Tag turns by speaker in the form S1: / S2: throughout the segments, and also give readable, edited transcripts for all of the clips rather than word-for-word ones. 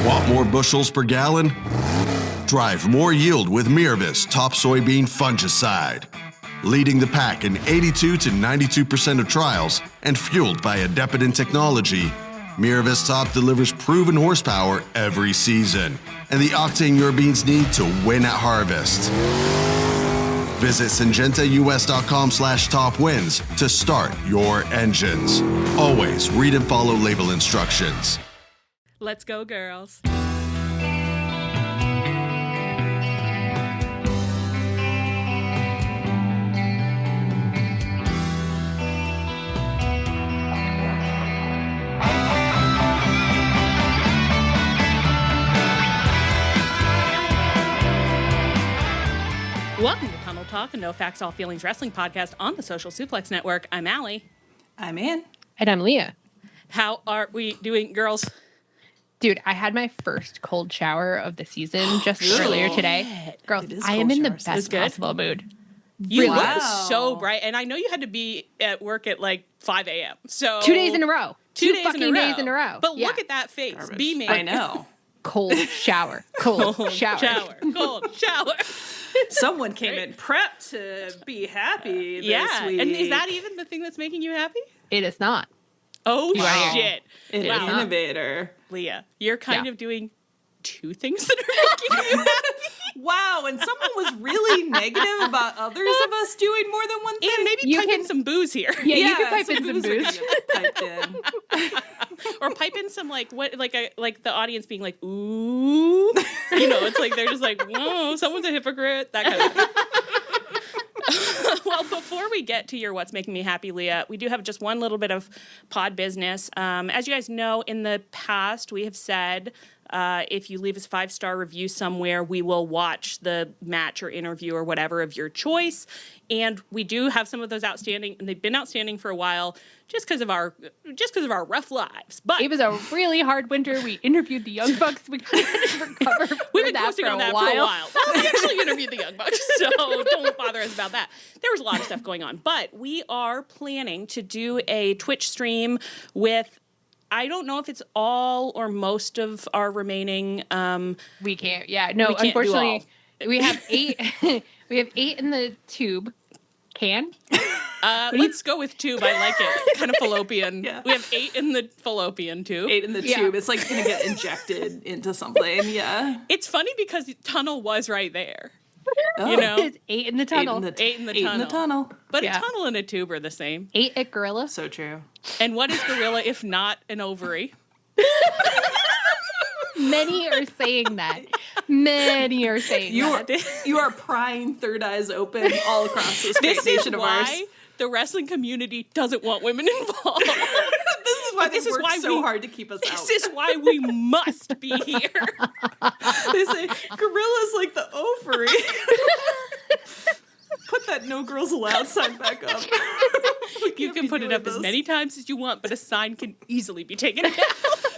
S1: Want more bushels per gallon? Drive more yield with Miravis Top Soybean Fungicide. Leading the pack in 82 to 92% of trials and fueled by Adepidin technology, Miravis Top delivers proven horsepower every season and the octane your beans need to win at harvest. Visit syngentaus.com/topwins to start your engines. Always read and follow label instructions.
S2: Let's go, girls. Welcome to Tunnel Talk, a No Facts, All Feelings wrestling podcast on the Social Suplex Network. I'm Allie.
S3: I'm Ann.
S4: And I'm Leah.
S2: How are we doing, girls?
S4: Dude, I had my first cold shower of the season just earlier today. Girls, I am in the best possible mood.
S2: You look so bright, and I know you had to be at work at like 5 a.m. So
S4: 2 days in a row.
S2: Two
S4: fucking days in a row.
S2: But look at that face. Beaming.
S3: I know.
S4: Cold shower. Cold shower.
S2: Cold shower.
S3: Someone came in prepped to be happy this week.
S2: And is that even the thing that's making you happy?
S4: It is not.
S2: Oh, shit.
S3: It is innovator.
S2: Leah, you're kind of doing two things that are making you happy.
S3: Wow, and someone was really negative about others of us doing more than one thing.
S2: And maybe pipe in some booze here.
S4: Yeah, you can pipe in some booze.
S3: Piped in.
S2: Or pipe in some like the audience being like, ooh. You know, it's like they're just like, whoa, someone's a hypocrite. That kind of thing. Well, before we get to your what's making me happy, Leah, we do have just one little bit of pod business. As you guys know, in the past, we have said if you leave us a 5-star review somewhere, we will watch the match or interview or whatever of your choice. And we do have some of those outstanding, and they've been outstanding for a while, just because of our rough lives. But
S4: it was a really hard winter. We interviewed the Young Bucks. We got to recover.
S2: We've been posting on that for a while. Well, we actually interviewed the Young Bucks, so don't bother us about that. There was a lot of stuff going on, but we are planning to do a Twitch stream with. I don't know if it's all or most of our remaining.
S4: We can't. Yeah, no. Unfortunately, we have 8. We have 8 in the tube. Can?
S2: Let's go with tube. I like it. Kind of fallopian.
S3: Yeah.
S2: We have 8 in the fallopian tube.
S3: 8 in the tube. It's like going to get injected into something. Yeah.
S2: It's funny because the tunnel was right there.
S3: Oh.
S2: You know,
S4: It's 8 in the tunnel.
S2: 8 in the
S3: tunnel.
S2: But a tunnel and a tube are the same.
S4: 8 at Gorilla.
S3: So true.
S2: And what is gorilla if not an ovary?
S4: Many are saying that. Many are saying
S3: You are prying third eyes open all across this great nation of ours.
S2: This is why the wrestling community doesn't want women involved.
S3: This is why they work so hard to keep us out.
S2: This is why we must be here.
S3: They say, gorilla's like the ovary. Put that no girls allowed sign back up.
S2: You can put it up as many times as you want, but a sign can easily be taken down.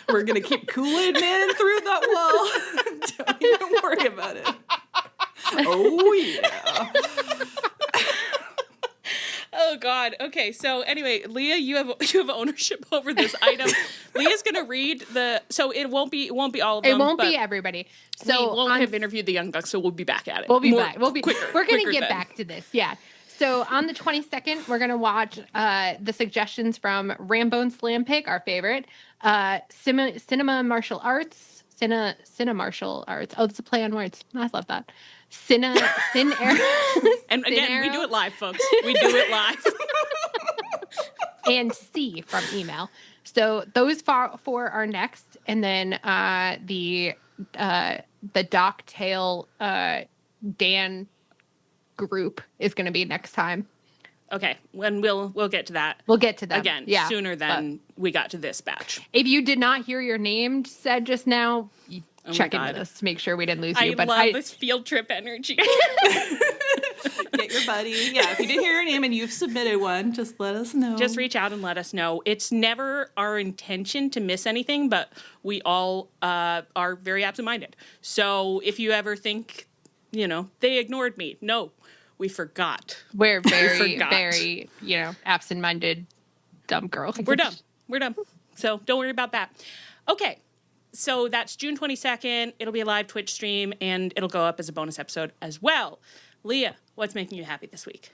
S3: We're going to keep Kool-Aid Man through that wall. Don't even worry about it. Oh, yeah.
S2: Oh God. Okay. So anyway, Leah, you have ownership over this item. Leah's gonna read so it won't be all of them.
S4: It won't be everybody. So
S2: we won't have interviewed the Young Bucks, so we'll be back at it.
S4: We'll be back. We're gonna get
S2: then.
S4: back to this. Yeah. So on the 22nd, we're gonna watch the suggestions from Rambone Slam Pick, our favorite, Cinema Martial Arts, Cine Martial Arts. Oh, it's a play on words. I love that. Sin Arrow.
S2: And again, we do it live, folks. We do it live.
S4: And C from email. So those 4 are next, and then the Docktail Dan group is going to be next time.
S2: Okay, when we'll get to that.
S4: We'll get to that
S2: again sooner than we got to this batch.
S4: If you did not hear your name said just now, check into this to make sure we didn't lose you.
S2: I love this field trip energy.
S3: Get your buddy. Yeah, if you didn't hear your name and you've submitted one, just let us know.
S2: Just reach out and let us know. It's never our intention to miss anything, but we all are very absent-minded. So if you ever think, they ignored me, no, we forgot.
S4: We're very, absent-minded, dumb girls.
S2: We're dumb. So don't worry about that. Okay. So that's June 22nd. It'll be a live Twitch stream, and it'll go up as a bonus episode as well. Leah, what's making you happy this week?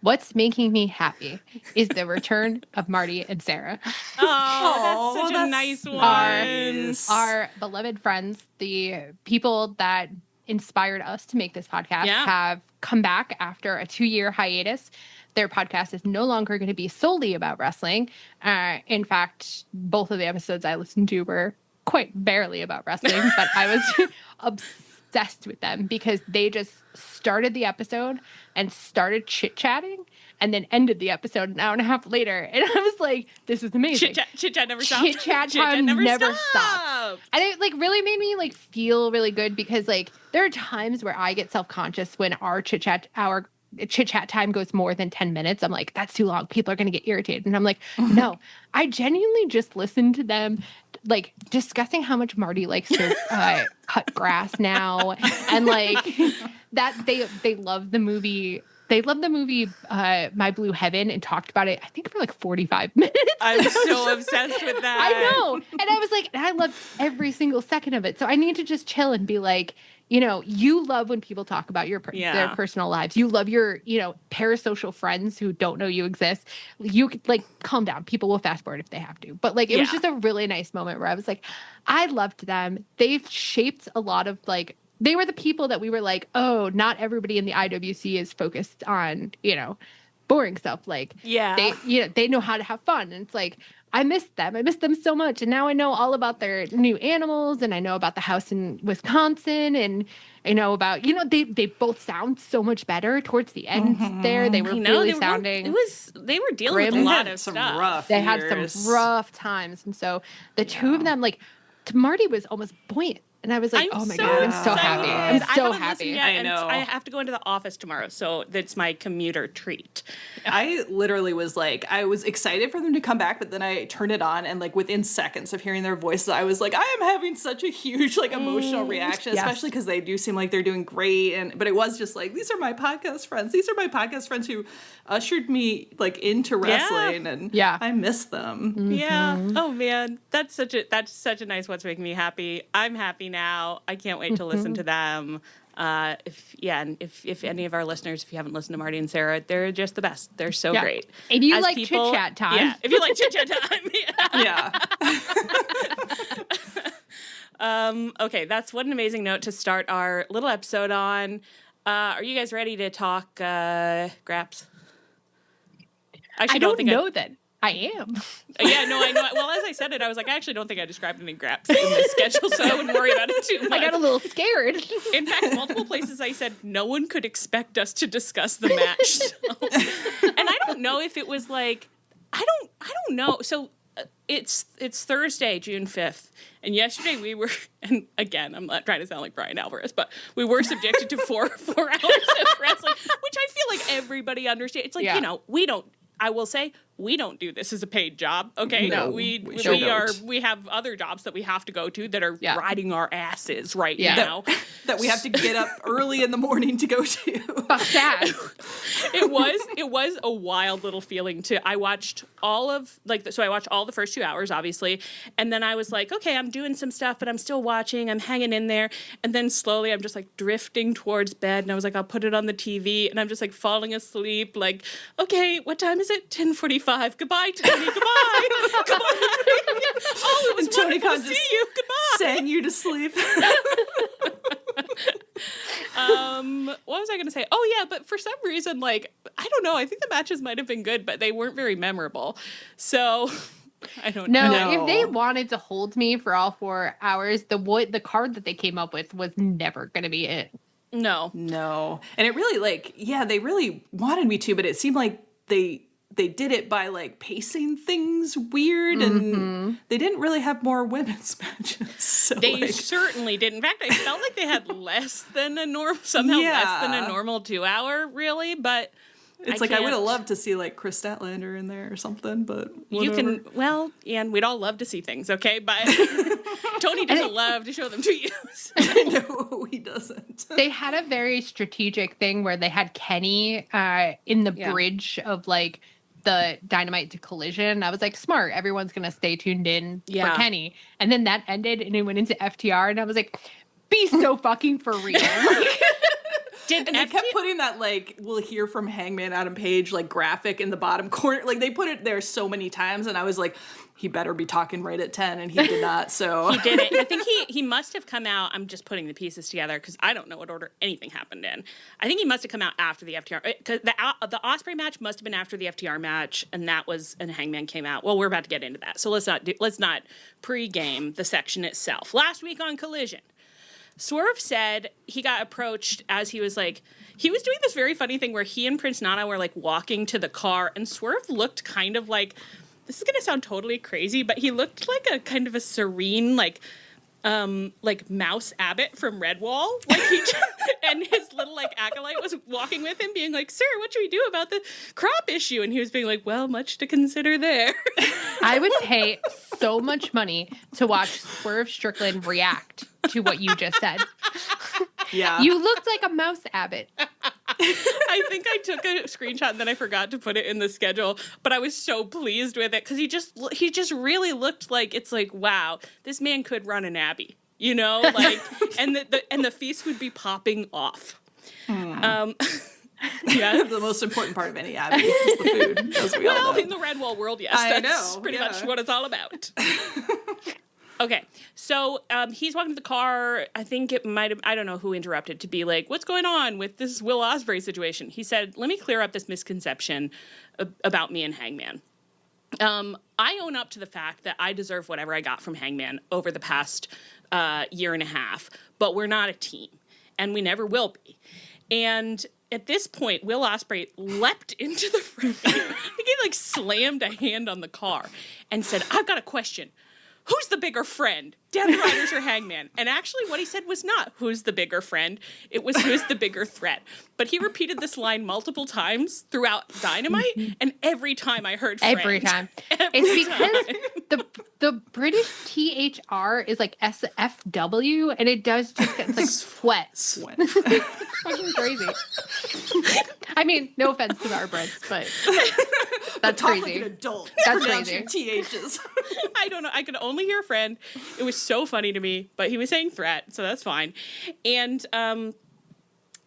S4: What's making me happy is the return of Marty and Sarah.
S2: Oh, that's such a nice one.
S4: Our beloved friends, the people that inspired us to make this podcast, have come back after a 2-year hiatus. Their podcast is no longer going to be solely about wrestling. In fact, both of the episodes I listened to were quite barely about wrestling, but I was obsessed with them because they just started the episode and started chit-chatting and then ended the episode an hour and a half later. And I was like, this is amazing.
S2: Chit-chat never stopped.
S4: Chit-chat time never stopped. And it like really made me like feel really good because like there are times where I get self-conscious when our chit-chat time goes more than 10 minutes. I'm like, that's too long. People are going to get irritated. And I'm like, no, I genuinely just listened to them like discussing how much Marty likes to cut grass now. And like that they love the movie. They love the movie My Blue Heaven and talked about it, I think, for like 45 minutes.
S2: I'm so obsessed with that.
S4: I know. And I was like, I loved every single second of it. So I need to just chill and be like, you know, you love when people talk about their personal lives. You love your, you know, parasocial friends who don't know you exist. You could like calm down. People will fast forward if they have to. But like, it was just a really nice moment where I was like, I loved them. They've shaped a lot of like, they were the people that we were like, oh, not everybody in the IWC is focused on, you know, boring stuff. Like, they know how to have fun. And it's like, I missed them. I missed them so much. And now I know all about their new animals and I know about the house in Wisconsin and I know about, you know, they both sound so much better towards the end there. They were really sounding.
S2: They were dealing with a lot of stuff.
S4: They had some rough times. And so the two of them, like, Marty was almost buoyant. And I was like, oh my God, I'm so happy. I'm so happy.
S2: I know. I have to go into the office tomorrow, so that's my commuter treat.
S3: I literally was like, I was excited for them to come back, but then I turned it on, and like within seconds of hearing their voices, I was like, I am having such a huge like emotional reaction, especially because they do seem like they're doing great. But it was just like, these are my podcast friends. These are my podcast friends who ushered me like into wrestling, and I miss them.
S2: Yeah. Oh man, that's such a nice what's making me happy. I'm happy now. I can't wait to listen to them. If any of our listeners, if you haven't listened to Marty and Sarah, they're just the best. They're so great.
S4: If you like chit-chat time.
S2: Yeah, if you like chit-chat time. Okay, that's what an amazing note to start our little episode on. Are you guys ready to talk Graps?
S4: I don't know that I am.
S2: Yeah, no, I know. Well, as I said it, I was like, I actually don't think I described any Graps in the schedule, so I wouldn't worry about it too much.
S4: I got a little scared.
S2: In fact, multiple places I said no one could expect us to discuss the match. So. And I don't know if it was like, I don't know. So it's Thursday, June 5th. And yesterday we were, and again, I'm not trying to sound like Brian Alvarez, but we were subjected to four hours of wrestling, which I feel like everybody understands. It's like, you know, I will say, we don't do this as a paid job, okay?
S3: No,
S2: we have other jobs that we have to go to that are riding our asses now.
S3: That we have to get up early in the morning to go to.
S4: Fuck that.
S2: It was a wild little feeling I watched all of I watched all the first 2 hours, obviously, and then I was like, okay, I'm doing some stuff, but I'm still watching, I'm hanging in there, and then slowly I'm just like drifting towards bed, and I was like, I'll put it on the TV, and I'm just like falling asleep, like, okay, what time is it? 10:45. Goodbye, Tony. Goodbye. Oh, it was
S3: Tony
S2: wonderful to see you. Goodbye.
S3: Sang you to sleep.
S2: What was I going to say? Oh, yeah, but for some reason, like, I don't know. I think the matches might have been good, but they weren't very memorable. So, I don't know.
S4: No, if they wanted to hold me for all 4 hours, the card that they came up with was never going to be it.
S2: No.
S3: And it really, they really wanted me to, but it seemed like they did it by like pacing things weird, and they didn't really have more women's matches. So,
S2: they certainly did. In fact, I felt like they had less than a less than a normal 2 hour, really. But
S3: it's I would have loved to see like Chris Statlander in there or something. But whatever.
S2: And we'd all love to see things, okay? But Tony doesn't love to show them to you. So.
S3: No, he doesn't.
S4: They had a very strategic thing where they had Kenny in the bridge of like the Dynamite to Collision. I was like, smart. Everyone's going to stay tuned in
S2: Yeah.
S4: for Kenny. And then that ended and it went into FTR. And I was like, be so fucking for real.
S3: And they kept putting that, like, we'll hear from Hangman Adam Page, like, graphic in the bottom corner. Like, they put it there so many times, and I was like, he better be talking right at 10, and he did not, so.
S2: He did it. I think he must have come out, I'm just putting the pieces together, because I don't know what order anything happened in. I think he must have come out after the FTR, because the Ospreay match must have been after the FTR match, and Hangman came out. Well, we're about to get into that, so let's not pre-game the section itself. Last week on Collision, Swerve said he got approached as he was doing this very funny thing where he and Prince Nana were like walking to the car, and Swerve looked kind of like, this is going to sound totally crazy, but he looked like a kind of a serene, like Mouse Abbott from Redwall. Like and his little like acolyte was walking with him being like, sir, what should we do about the crop issue? And he was being like, well, much to consider there.
S4: I would pay so much money to watch Swerve Strickland react to what you just said.
S3: Yeah.
S4: You looked like a Mouse Abbott.
S2: I think I took a screenshot and then I forgot to put it in the schedule, but I was so pleased with it because he just really looked like, it's like, wow, this man could run an abbey, you know, like, and the feast would be popping off. Yeah,
S3: the most important part of any abbey is the food, as we all know.
S2: In the Redwall world, yes, that's pretty much what it's all about. Okay, so he's walking to the car. I think it might have, I don't know who interrupted to be like, what's going on with this Will Ospreay situation? He said, let me clear up this misconception about me and Hangman. I own up to the fact that I deserve whatever I got from Hangman over the past year and a half, but we're not a team, and we never will be. And at this point, Will Ospreay leapt into the front. I think he like slammed a hand on the car and said, I've got a question. Who's the bigger friend, Death Riders or Hangman? And actually what he said was not who's the bigger friend. It was who's the bigger threat. But he repeated this line multiple times throughout Dynamite, and every time I heard friend.
S4: Every time. It's because the British THR is like SFW, and it does just get like sweat. It's fucking crazy. I mean, no offense to our Brits, but that's crazy.
S3: Like an adult.
S4: That's crazy.
S3: THs.
S2: I don't know. I could only hear friend. It was so funny to me, but he was saying threat, so that's fine. And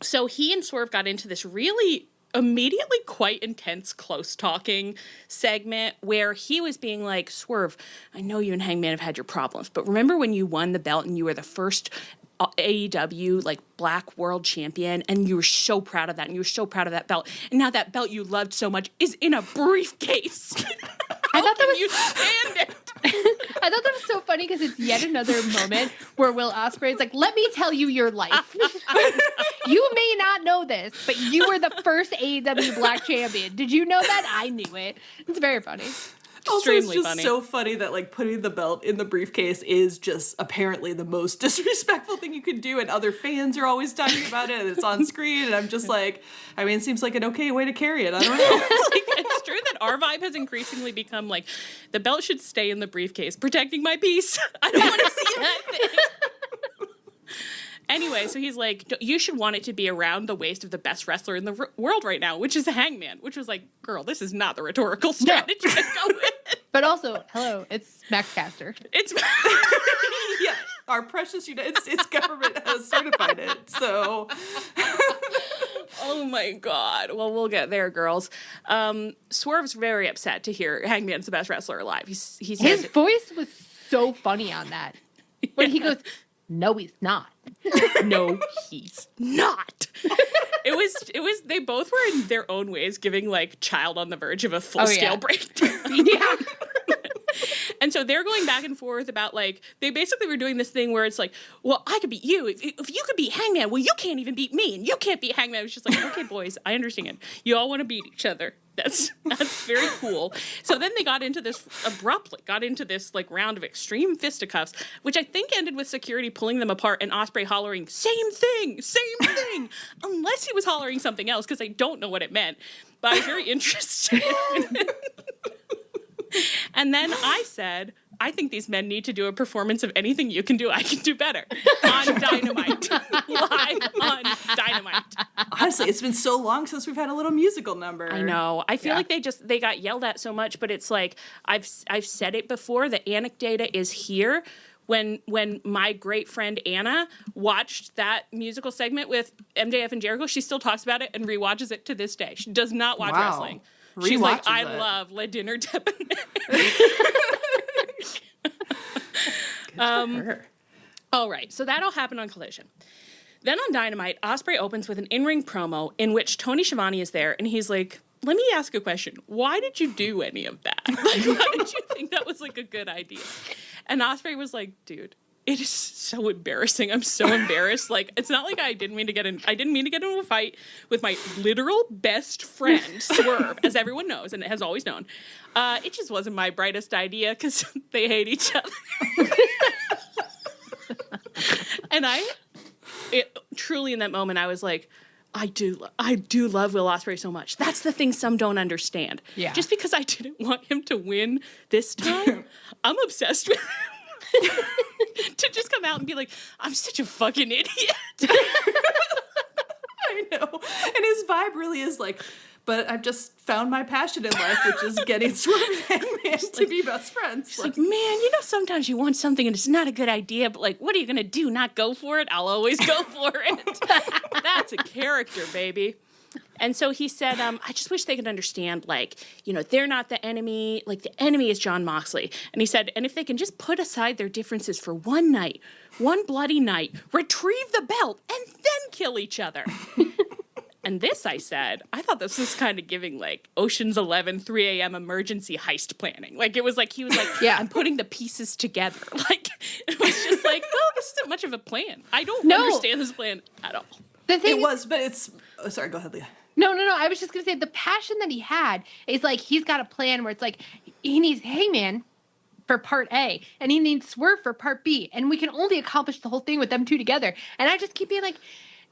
S2: so he and Swerve got into this really immediately quite intense close talking segment where he was being like, Swerve, I know you and Hangman have had your problems, but remember when you won the belt and you were the first AEW like Black World Champion, and you were so proud of that, and you were so proud of that belt, and now that belt you loved so much is in a briefcase.
S4: I thought that was
S2: you stand it.
S4: I thought that was so funny because it's yet another moment where Will Ospreay is like, let me tell you your life. You may not know this, but you were the first AEW Black Champion. Did you know that? I knew it. It's very funny.
S3: Also, it's
S2: Extremely
S3: just
S2: funny.
S3: so funny that like putting the belt in the briefcase is just apparently the most disrespectful thing you could do, and other fans are always talking about it, and it's on screen, and I'm just like, I mean, it seems like an okay way to carry it. I don't know.
S2: It's true that our vibe has increasingly become like, the belt should stay in the briefcase, protecting my peace. I don't want to see that thing. Anyway, so he's like, you should want it to be around the waist of the best wrestler in the world right now, which is Hangman, which was like, girl, this is not the rhetorical strategy to go with.
S4: But also, hello, it's Max Caster.
S2: It's
S3: Yeah, our precious its government has certified it, so.
S2: Oh my God. Well, we'll get there, girls. Swerve's very upset to hear Hangman's the best wrestler alive. He said
S4: His voice was so funny on that. When he goes, no, he's not.
S2: No, he's not. It was they both were in their own ways giving like Child on the Verge of a full-scale breakdown.
S4: Yeah.
S2: And so they're going back and forth about like, they basically were doing this thing where it's like, well, I could beat you. If you could beat Hangman, well, you can't even beat me, and you can't beat Hangman. It was just like, okay, boys, I understand. You all want to beat each other. That's very cool. So then they got into this like round of extreme fisticuffs, which I think ended with security pulling them apart and Ospreay hollering, same thing, unless he was hollering something else, because I don't know what it meant. But I was very interested. And then I said, I think these men need to do a performance of Anything You Can Do, I Can Do Better on Dynamite. Live on Dynamite.
S3: Honestly, it's been so long since we've had a little musical number.
S2: I know. I feel like they got yelled at so much, but it's like I've said it before. The anecdata is here. When my great friend Anna watched that musical segment with MJF and Jericho, she still talks about it and rewatches it to this day. She does not watch wrestling. She's like, I love Le Dinner Debonair. All right, so that all happened on Collision. Then on Dynamite, Ospreay opens with an in-ring promo in which Tony Schiavone is there, and he's like, let me ask a question. Why did you do any of that? Like, why did you think that was like a good idea? And Ospreay was like, dude, it is so embarrassing. I'm so embarrassed. Like, it's not like I didn't mean to get into a fight with my literal best friend, Swerve, as everyone knows and has always known. It just wasn't my brightest idea because they hate each other. And truly in that moment, I was like, I do love Will Ospreay so much. That's the thing some don't understand. Yeah. Just because I didn't want him to win this time, I'm obsessed with him. To just come out and be like, I'm such a fucking idiot.
S3: I know. And his vibe really is like, but I've just found my passion in life, which is getting Swerve and Hangman to be best friends.
S2: It's like, man, sometimes you want something and it's not a good idea, but like, what are you going to do? Not go for it? I'll always go for it. That's a character, baby. And so he said, I just wish they could understand, like, they're not the enemy. Like, the enemy is Jon Moxley. And he said, and if they can just put aside their differences for one night, one bloody night, retrieve the belt, and then kill each other. And this, I said, I thought this was kind of giving, like, Ocean's 11, 3 a.m. emergency heist planning. Like, it was like, he was like, yeah, I'm putting the pieces together. Like, it was just like, oh, this isn't much of a plan. I don't understand this plan at all.
S3: The thing but it's... Oh, sorry, go ahead, Leah.
S4: No. I was just going to say, the passion that he had is, like, he's got a plan where it's like, he needs Hangman for part A, and he needs Swerve for part B, and we can only accomplish the whole thing with them two together. And I just keep being like,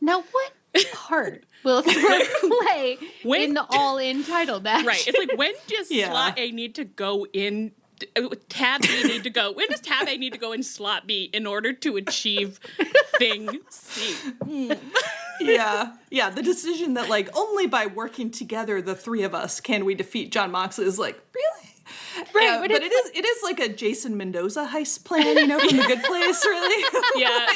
S4: now what part will Swerve play in the all-in title match?
S2: Right. It's like, when does slot A need to go in? Tab B need to go. When does Tab A need to go in slot B in order to achieve thing C?
S3: Yeah. The decision that, like, only by working together, the three of us, can we defeat Jon Moxley is like, really? Right, but it is like a Jason Mendoza heist plan, from The Good Place, really.
S2: Yeah,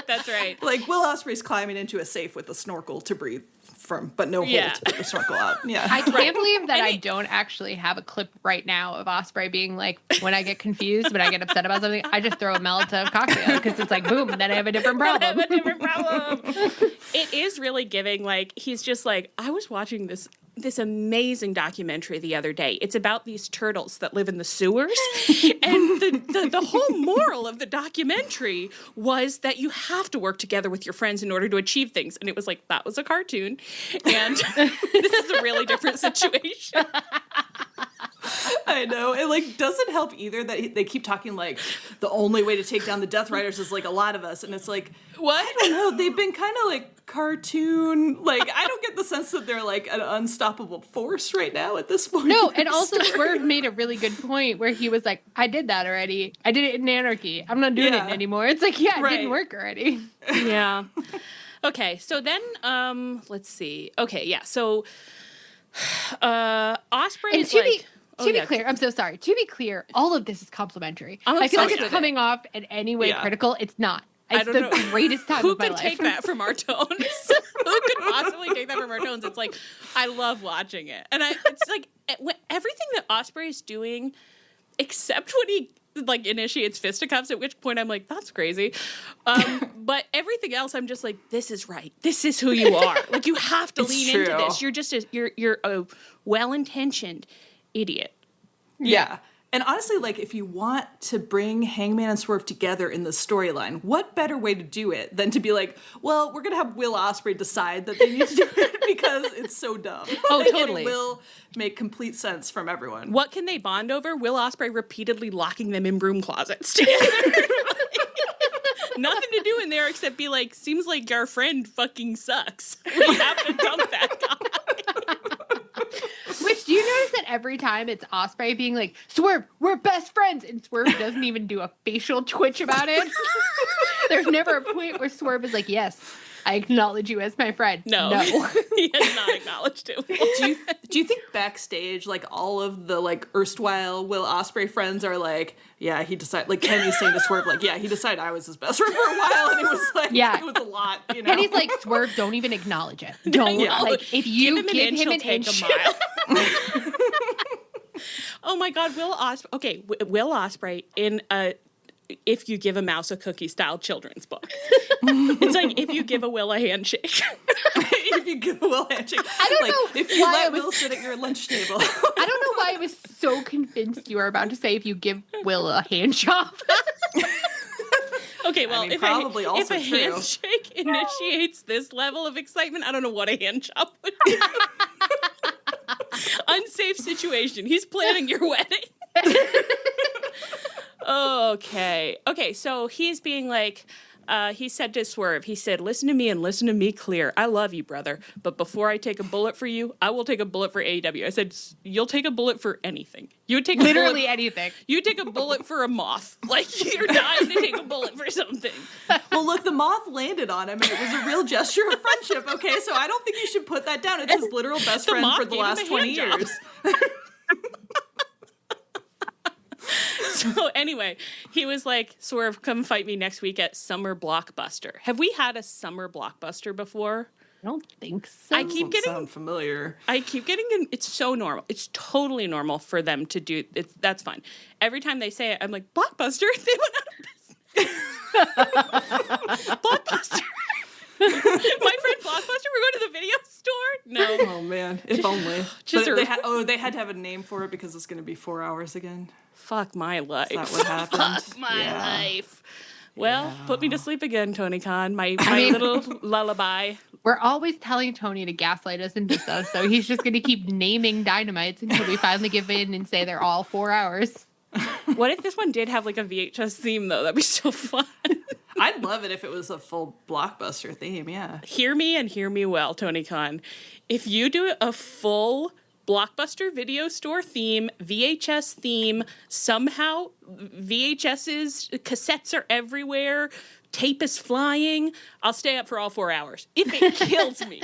S2: that's right.
S3: Like, Will Ospreay's climbing into a safe with a snorkel to breathe from, but no hole to put the snorkel out. Yeah,
S4: I can't believe that I don't actually have a clip right now of Ospreay being like, when I get confused, when I get upset about something, I just throw a Molotov cocktail because it's like, boom, then I have a different problem.
S2: It is really giving, like, he's just like, I was watching this amazing documentary the other day. It's about these turtles that live in the sewers. And the whole moral of the documentary was that you have to work together with your friends in order to achieve things. And it was like, that was a cartoon. And this is a really different situation.
S3: I know. It, like, doesn't help either that they keep talking like the only way to take down the Death Riders is, like, a lot of us. And it's like,
S2: what?
S3: I don't know. They've been kind of like cartoon. Like, I don't get the sense that they're like an unstoppable force right now at this point.
S4: No, and also Swerve made a really good point where he was like, I did that already. I did it in Anarchy. I'm not doing it anymore. It's like, it didn't work already.
S2: Yeah. Okay, so then, let's see. Okay, yeah, so Ospreay is like...
S4: To be clear, I'm so sorry. To be clear, all of this is complimentary. I feel like it's coming off in any way critical. It's not. It's the greatest time of my life.
S2: Who could take that from our tones? Who could possibly take that from our tones? It's like, I love watching it. And it's like, everything that Ospreay is doing, except when he, like, initiates fisticuffs, at which point I'm like, that's crazy. But everything else, I'm just like, this is right. This is who you are. Like, you have to lean into this. You're just you're a well-intentioned idiot.
S3: Yeah. And honestly, like, if you want to bring Hangman and Swerve together in the storyline, what better way to do it than to be like, well, we're going to have Will Ospreay decide that they need to do it because it's so dumb.
S2: Oh, totally.
S3: It will make complete sense from everyone.
S2: What can they bond over? Will Ospreay repeatedly locking them in broom closets together. Nothing to do in there except be like, seems like our friend fucking sucks. We have to dump that guy.
S4: Which, Do you notice that every time it's Ospreay being like, Swerve, we're best friends, and Swerve doesn't even do a facial twitch about it? There's never a point where Swerve is like, yes, I acknowledge you as my friend.
S2: No. He has not acknowledged it.
S3: Do you think backstage, like, all of the, like, erstwhile Will Ospreay friends are like, yeah, he decided, like, Kenny's saying to Swerve, like, yeah, he decided I was his best friend for a while, and it was like, it was a lot, you know?
S4: Kenny's like, Swerve, don't even acknowledge it. Don't, like, if you give him an inch.
S2: A mile. Oh my God, Will Ospreay in a if you give a mouse a cookie style children's book. It's like if you give a Will a handshake.
S3: If you give a Will a handshake.
S4: I don't know
S3: if you let Will sit at your lunch table.
S4: I don't know why I was so convinced you were about to say if you give Will a hand job.
S2: Okay, well,
S3: I mean,
S2: if a handshake initiates this level of excitement, I don't know what a hand job would do. Unsafe situation. He's planning your wedding. Okay, so he's being like, he said to Swerve, he said, listen to me and listen to me clear. I love you, brother. But before I take a bullet for you, I will take a bullet for AEW. I said, you'll take a bullet for anything. You would take
S4: literally anything.
S2: You take a bullet for a moth. Like, you're dying to take a bullet for something.
S3: Well, look, the moth landed on him, and it was a real gesture of friendship, okay? So I don't think you should put that down. It's his literal best friend for the last 20 years.
S2: So anyway, he was like, Swerve, come fight me next week at Summer Blockbuster. Have we had a Summer Blockbuster before?
S4: I don't think so.
S3: Sound familiar.
S2: It's so normal. It's totally normal for them to do it. That's fine. Every time they say it, I'm like, Blockbuster? They went out of business. Blockbuster. My friend Blockbuster, we're going to the video store? No.
S3: Oh man, if only. They had to have a name for it because it's going to be 4 hours again.
S2: Fuck my life.
S3: Is that what happened?
S2: Fuck my life. Well, put me to sleep again, Tony Khan. My little lullaby.
S4: We're always telling Tony to gaslight us into stuff, so he's just going to keep naming dynamites until we finally give in and say they're all 4 hours.
S2: What if this one did have like a VHS theme, though? That'd be so fun.
S3: I'd love it if it was a full Blockbuster theme, yeah.
S2: Hear me and hear me well, Tony Khan. If you do a full Blockbuster video store theme, VHS theme, somehow VHS's cassettes are everywhere, tape is flying, I'll stay up for all 4 hours. If it kills me.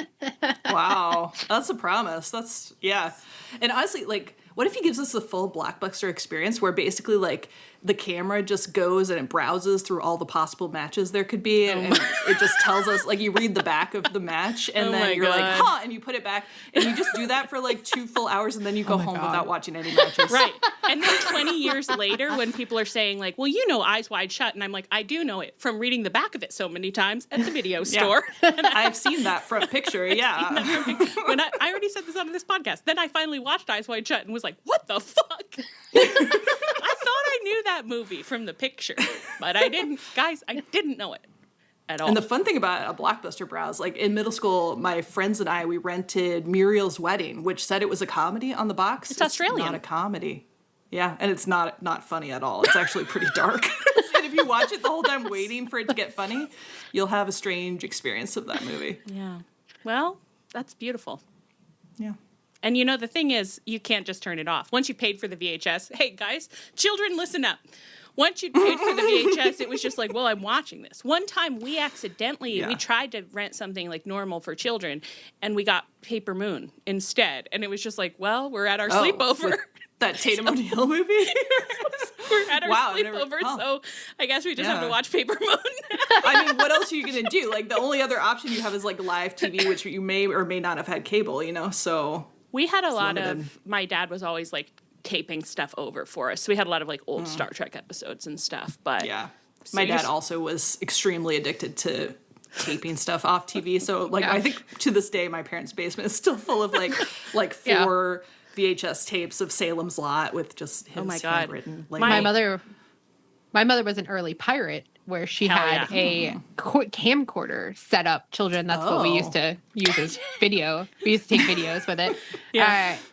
S3: Wow. That's a promise. Yeah. And honestly, like, what if he gives us a full Blockbuster experience where basically, like, the camera just goes and it browses through all the possible matches there could be, and it just tells us, like, you read the back of the match, and then you're like, huh, and you put it back, and you just do that for, like, 2 full hours, and then you go home without watching any matches.
S2: Right. And then 20 years later, when people are saying, like, well, you know Eyes Wide Shut, and I'm like, I do know it from reading the back of it so many times at the video store.
S3: And I've seen that front picture, yeah.
S2: When I already said this on this podcast. Then I finally watched Eyes Wide Shut and was like, what the fuck? I thought I knew that movie from the picture, but I didn't. Guys, I didn't know it at all.
S3: And the fun thing about a Blockbuster browse, like in middle school, my friends and I, we rented Muriel's Wedding, which said it was a comedy on the box.
S2: It's Australian.
S3: Not a comedy. Yeah, and it's not funny at all. It's actually pretty dark. And if you watch it the whole time waiting for it to get funny, you'll have a strange experience of that movie.
S2: Yeah. Well, that's beautiful.
S3: Yeah.
S2: And you know, the thing is, you can't just turn it off. Once you paid for the VHS, hey guys, children, listen up. Once you paid for the VHS, it was just like, well, I'm watching this. One time we accidentally, we tried to rent something like normal for children, and we got Paper Moon instead. And it was just like, well, we're at our sleepover.
S3: That Tatum O'Neal movie?
S2: We're at our sleepover, so I guess we just have to watch Paper Moon.
S3: I mean, what else are you going to do? Like, the only other option you have is, like, live TV, which you may or may not have had cable, you know, so...
S2: We had a lot of, my dad was always like taping stuff over for us. So we had a lot of like old Star Trek episodes and stuff. But
S3: yeah, my dad also was extremely addicted to taping stuff off TV. So like, I think to this day, my parents' basement is still full of like 4 VHS tapes of Salem's Lot with just his handwritten. Like,
S4: my mother was an early pirate where she had a camcorder set up. Children, that's what we used to use as video. We used to take videos with it.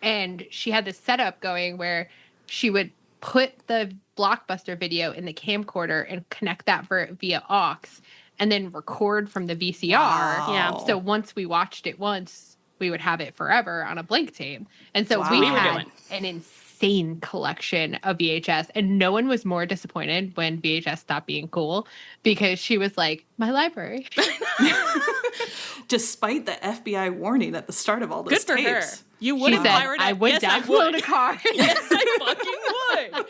S4: And she had this setup going where she would put the Blockbuster video in the camcorder and connect that via aux and then record from the VCR.
S3: Wow.
S4: Yeah. So once we watched it once, we would have it forever on a blank tape. And so we had an insane collection of VHS, and no one was more disappointed when VHS stopped being cool, because she was like, my library.
S3: Despite the FBI warning at the start of all those
S2: Good for
S3: tapes.
S2: her. You would have fired
S4: I would download a car.
S2: Yes, I fucking would.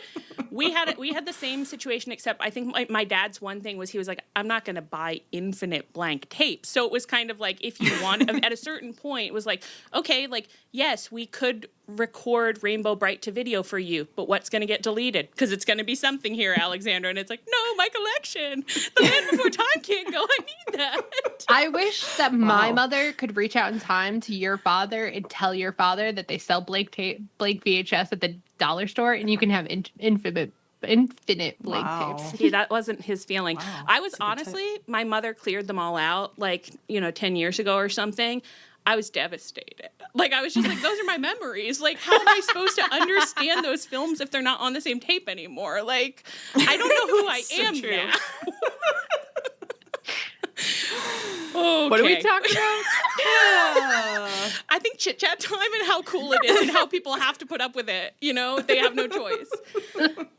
S2: We had the same situation, except I think my dad's one thing was he was like, I'm not going to buy infinite blank tapes. So it was kind of like, if you want, at a certain point, it was like, okay, like, yes, we could record Rainbow Bright to video for you, but what's going to get deleted? Because it's going to be something here, Alexandra. And it's like, no, my collection. The Man Before Time can't go. I need that.
S4: I wish that my mother could reach out in time to your father and tell your father that they sell blank VHS at the dollar store, and you can have infinite blank tapes.
S2: See, that wasn't his feeling. Wow, I was honestly, my mother cleared them all out, like, 10 years ago or something. I was devastated. Like, I was just like, those are my memories. Like, how am I supposed to understand those films if they're not on the same tape anymore? Like, I don't know who I am now. Okay.
S4: What are we talking about?
S2: I think chit-chat time and how cool it is and how people have to put up with it. They have no choice.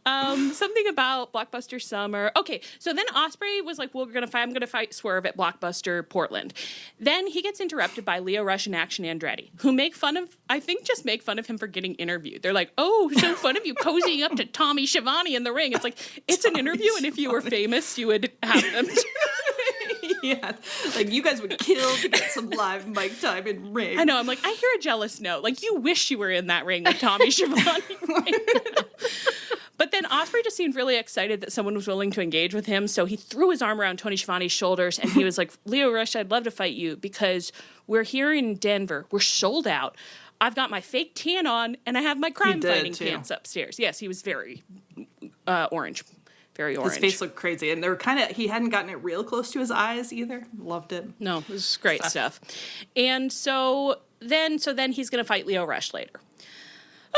S2: Something about Blockbuster Summer. Okay, so then Ospreay was like, I'm going to fight Swerve at Blockbuster Portland. Then he gets interrupted by Lio Rush and Action Andretti, who make fun of him for getting interviewed. They're like, oh, so fun of you cozying up to Tony Schiavone in the ring. It's like, it's an interview, and if you were famous, you would have them.
S3: Yeah, like, you guys would kill to get some live mic time in ring.
S2: I know, I'm like, I hear a jealous note. Like, you wish you were in that ring with Tony Schiavone. But then Ospreay just seemed really excited that someone was willing to engage with him, so he threw his arm around Tony Schiavone's shoulders, and he was like, Lio Rush, I'd love to fight you, because we're here in Denver. We're sold out. I've got my fake tan on, and I have my crime-fighting pants upstairs. Yes, he was very orange. Very orange.
S3: His face looked crazy, and he hadn't gotten it real close to his eyes either. Loved it.
S2: No, it was great stuff. And so then he's going to fight Lio Rush later.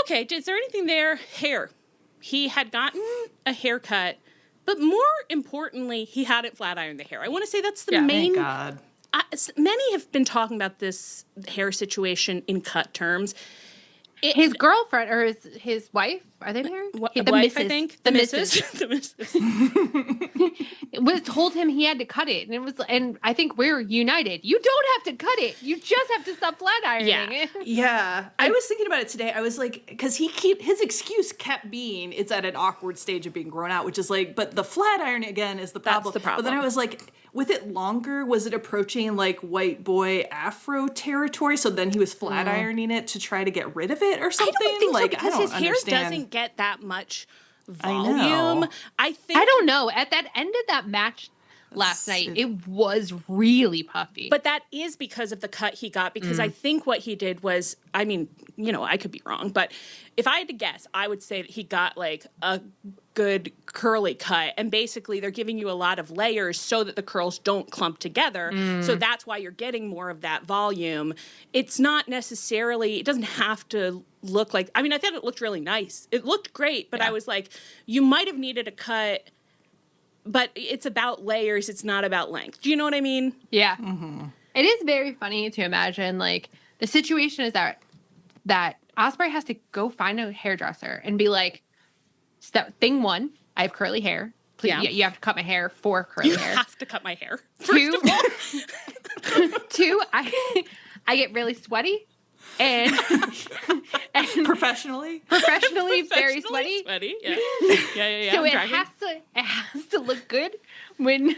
S2: Okay, is there anything there? Hair. He had gotten a haircut, but more importantly, he hadn't flat ironed the hair. I want to say that's the main.
S3: Thank God.
S2: Many have been talking about this hair situation in cut terms.
S4: His girlfriend or his wife, are they married?
S2: The wife, I think. The missus. The missus.
S4: It was told him he had to cut it, and I think we're united. You don't have to cut it. You just have to stop flat ironing it.
S3: Yeah. I was thinking about it today. I was like, because his excuse kept being it's at an awkward stage of being grown out, which is like, but the flat iron again is the problem.
S2: That's the problem.
S3: But then I was like, with it longer, was it approaching like white boy afro territory? So then he was flat ironing it to try to get rid of it or something?
S2: I don't think so, because
S3: I don't
S2: his hair
S3: understand.
S2: doesn't get that much volume. I
S4: don't know. At that end of that match last night, it was really puffy.
S2: But that is because of the cut he got, because I think what he did was, I mean, I could be wrong, but if I had to guess, I would say that he got like a good curly cut, and basically they're giving you a lot of layers so that the curls don't clump together. So that's why you're getting more of that volume. It's not necessarily, it doesn't have to look like, I mean, I thought it looked really nice. It looked great, but I was like, you might have needed a cut, but it's about layers. It's not about length. Do you know what I mean?
S4: Yeah. Mm-hmm. It is very funny to imagine, like, the situation is that Ospreay has to go find a hairdresser and be like, thing one, I have curly hair. Please, you have to cut my hair for curly hair.
S2: You have to cut my hair. First of all.
S4: Two, I get really sweaty. And
S3: professionally
S4: very sweaty.
S2: Yeah.
S4: So it has to look good when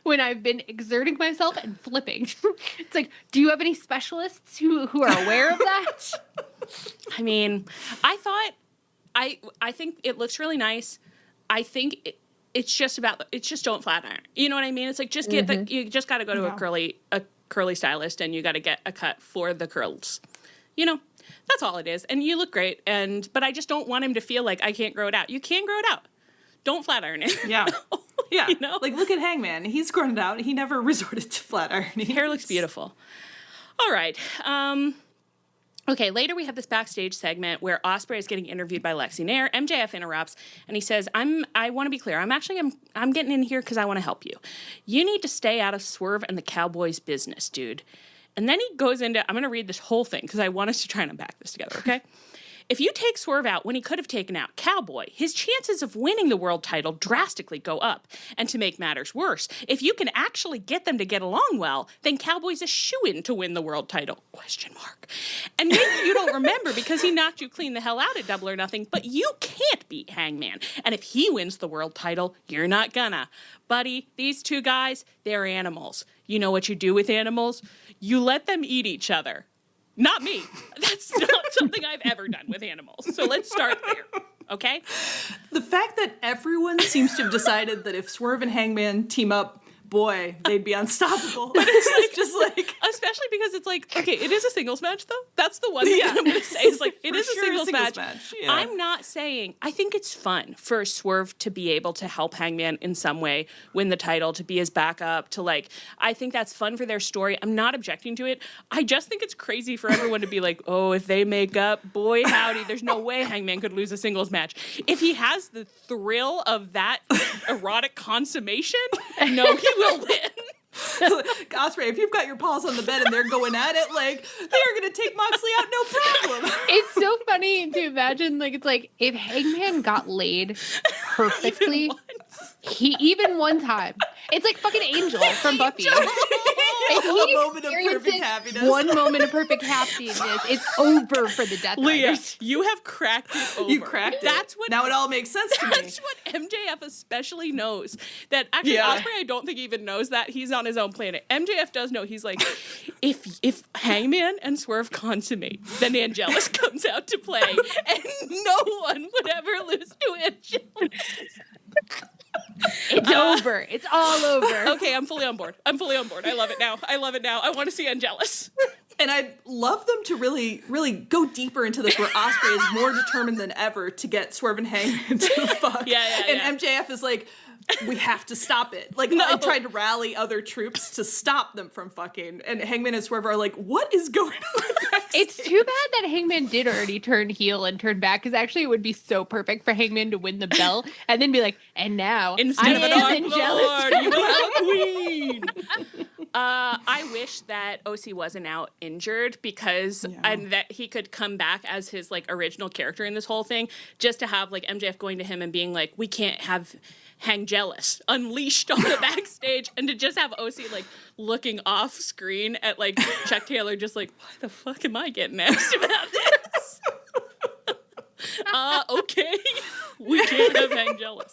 S4: I've been exerting myself and flipping. It's like, do you have any specialists who are aware of that?
S2: I mean, I think it looks really nice. I think it's just don't flat iron. You know what I mean? It's like, just get you just got to go to a curly stylist, and you got to get a cut for the curls. That's all it is. And you look great. But I just don't want him to feel like I can't grow it out. You can grow it out. Don't flat iron it.
S3: Yeah. Yeah. Like, look at Hangman. He's grown it out. He never resorted to flat ironing.
S2: Hair looks beautiful. All right. Okay, later we have this backstage segment where Ospreay is getting interviewed by Lexi Nair. MJF interrupts, and he says, I want to be clear. I'm getting in here because I want to help you. You need to stay out of Swerve and the Cowboys' business, dude. And then he goes into, I'm going to read this whole thing because I want us to try and unpack this together, okay? If you take Swerve out when he could have taken out Cowboy, his chances of winning the world title drastically go up. And to make matters worse, if you can actually get them to get along well, then Cowboy's a shoo-in to win the world title, ? And maybe you don't remember because he knocked you clean the hell out at Double or Nothing, but you can't beat Hangman. And if he wins the world title, you're not gonna. Buddy, these two guys, they're animals. You know what you do with animals? You let them eat each other. Not me. That's not something I've ever done with animals. So let's start there, okay?
S3: The fact that everyone seems to have decided that if Swerve and Hangman team up, boy, they'd be unstoppable. But it's just like...
S2: Especially because it's like, okay, it is a singles match, though. That's the one thing I'm going to say is like, it is a singles match. Yeah. I'm not saying, I think it's fun for Swerve to be able to help Hangman in some way win the title, to be his backup, to like, I think that's fun for their story. I'm not objecting to it. I just think it's crazy for everyone to be like, oh, if they make up, boy, howdy, there's no way Hangman could lose a singles match. If he has the thrill of that erotic consummation, no, he will win.
S3: Ospreay, if you've got your paws on the bed and they're going at it, like, they're going to take Moxley out, no problem.
S4: It's so funny to imagine, like, it's like, if Hangman got laid perfectly, even one time, it's like fucking Angel from Buffy. If he
S3: moment of perfect happiness.
S4: one moment of perfect happiness, it's over for the Death
S2: Leah,
S4: Riders.
S2: you have cracked it over.
S3: You cracked it. Now it all makes sense to me.
S2: That's what MJF especially knows. That actually, Ospreay, I don't think even knows that. He's on his own planet. MJF does know. He's like, if Hangman and Swerve consummate, then Angelus comes out to play, and no one would ever lose to Angelus.
S4: It's over. It's all over.
S2: Okay, I'm fully on board. I love it now. I want to see Angelus.
S3: And I'd love them to really, really go deeper into this, where Ospreay is more determined than ever to get Swerve and Hangman to fuck. And MJF is like, we have to stop it. Like, I tried to rally other troops to stop them from fucking. And Hangman and Swerve are like, what is going on?
S4: It's too bad that Hangman did already turn heel and turn back, because actually it would be so perfect for Hangman to win the belt and then be like, and now
S2: instead of an
S4: Angelus,
S2: you will have a queen. I wish that OC wasn't out injured because and that he could come back as his like original character in this whole thing, just to have like MJF going to him and being like, we can't have Hangjealous unleashed on the backstage, and to just have OC like looking off screen at like Chuck Taylor, just like, why the fuck am I getting asked about this? Okay, we can't have Hangjealous.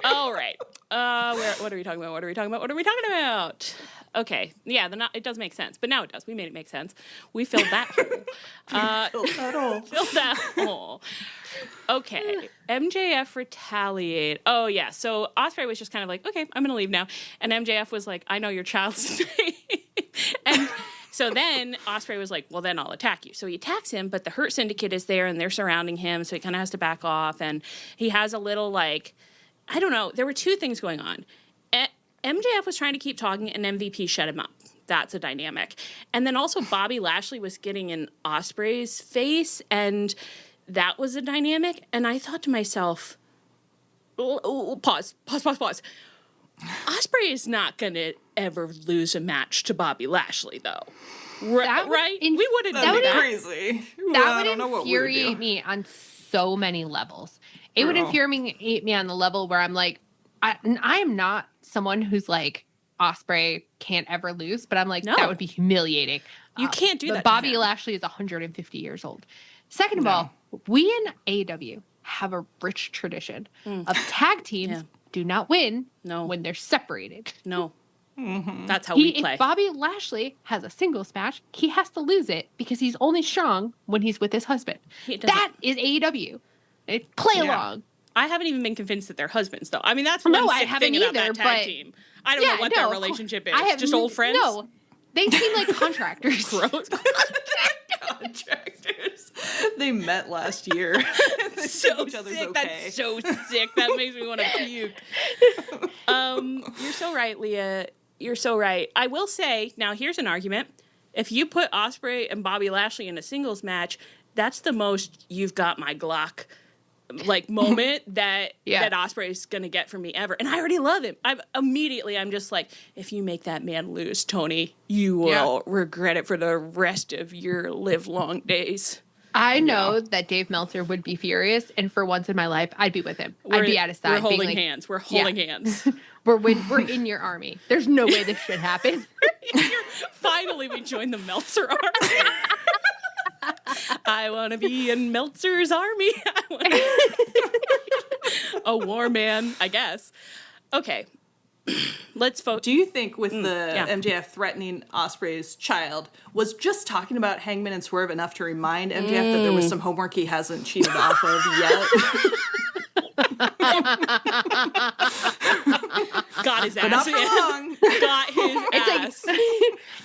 S2: All right, what are we talking about? Okay, yeah, it does make sense, but now it does. We made it make sense. We filled that hole. Filled that hole. Okay, MJF retaliate. Oh, yeah, so Ospreay was just kind of like, okay, I'm going to leave now. And MJF was like, I know your child's name. And so then Ospreay was like, well, then I'll attack you. So he attacks him, but the Hurt Syndicate is there, and they're surrounding him, so he kind of has to back off. And he has a little, like, I don't know, there were two things going on. MJF was trying to keep talking, and MVP shut him up. That's a dynamic. And then also Bobby Lashley was getting in Ospreay's face, and that was a dynamic. And I thought to myself, pause. Ospreay is not going to ever lose a match to Bobby Lashley, though. Right? We wouldn't do that.
S3: Crazy.
S4: That would infuriate me on so many levels. It would infuriate me on the level where I'm like, I am not someone who's like, Ospreay can't ever lose, but I'm like, that would be humiliating.
S2: You can't do that.
S4: Bobby Lashley is 150 years old. Second of all, we in AEW have a rich tradition of tag teams do not win when they're separated.
S2: No. Mm-hmm. That's how we play.
S4: If Bobby Lashley has a singles match, he has to lose it because he's only strong when he's with his husband. That is AEW. Play along.
S2: I haven't even been convinced that they're husbands, though. I mean, that's one sick thing about that tag team. I don't know what their relationship is. Just old friends?
S4: No. They seem like contractors.
S2: Gross.
S3: Contractors. They met last year.
S2: So sick. Okay. That's so sick. That makes me want to puke. You're so right, Leah. You're so right. I will say, now here's an argument. If you put Ospreay and Bobby Lashley in a singles match, that's the most you've got my Glock like moment that
S4: Yeah.
S2: that Ospreay's gonna get from me ever. And I already love him. I'm just like, if you make that man lose, Tony, you will regret it for the rest of your live long days.
S4: I know that Dave Meltzer would be furious, and for once in my life, I'd be with him. I'd be at his side.
S2: We're holding
S4: being like,
S2: hands. We're holding hands.
S4: We're in your army. There's no way this should happen.
S2: Finally, we joined the Meltzer army. I want to be in Meltzer's army. A war man, I guess. Okay. Let's focus.
S3: Do you think with the MJF threatening Ospreay's child, was just talking about Hangman and Swerve enough to remind MJF that there was some homework he hasn't cheated off of yet?
S2: Got his ass.
S3: But not for long.
S2: Got his ass.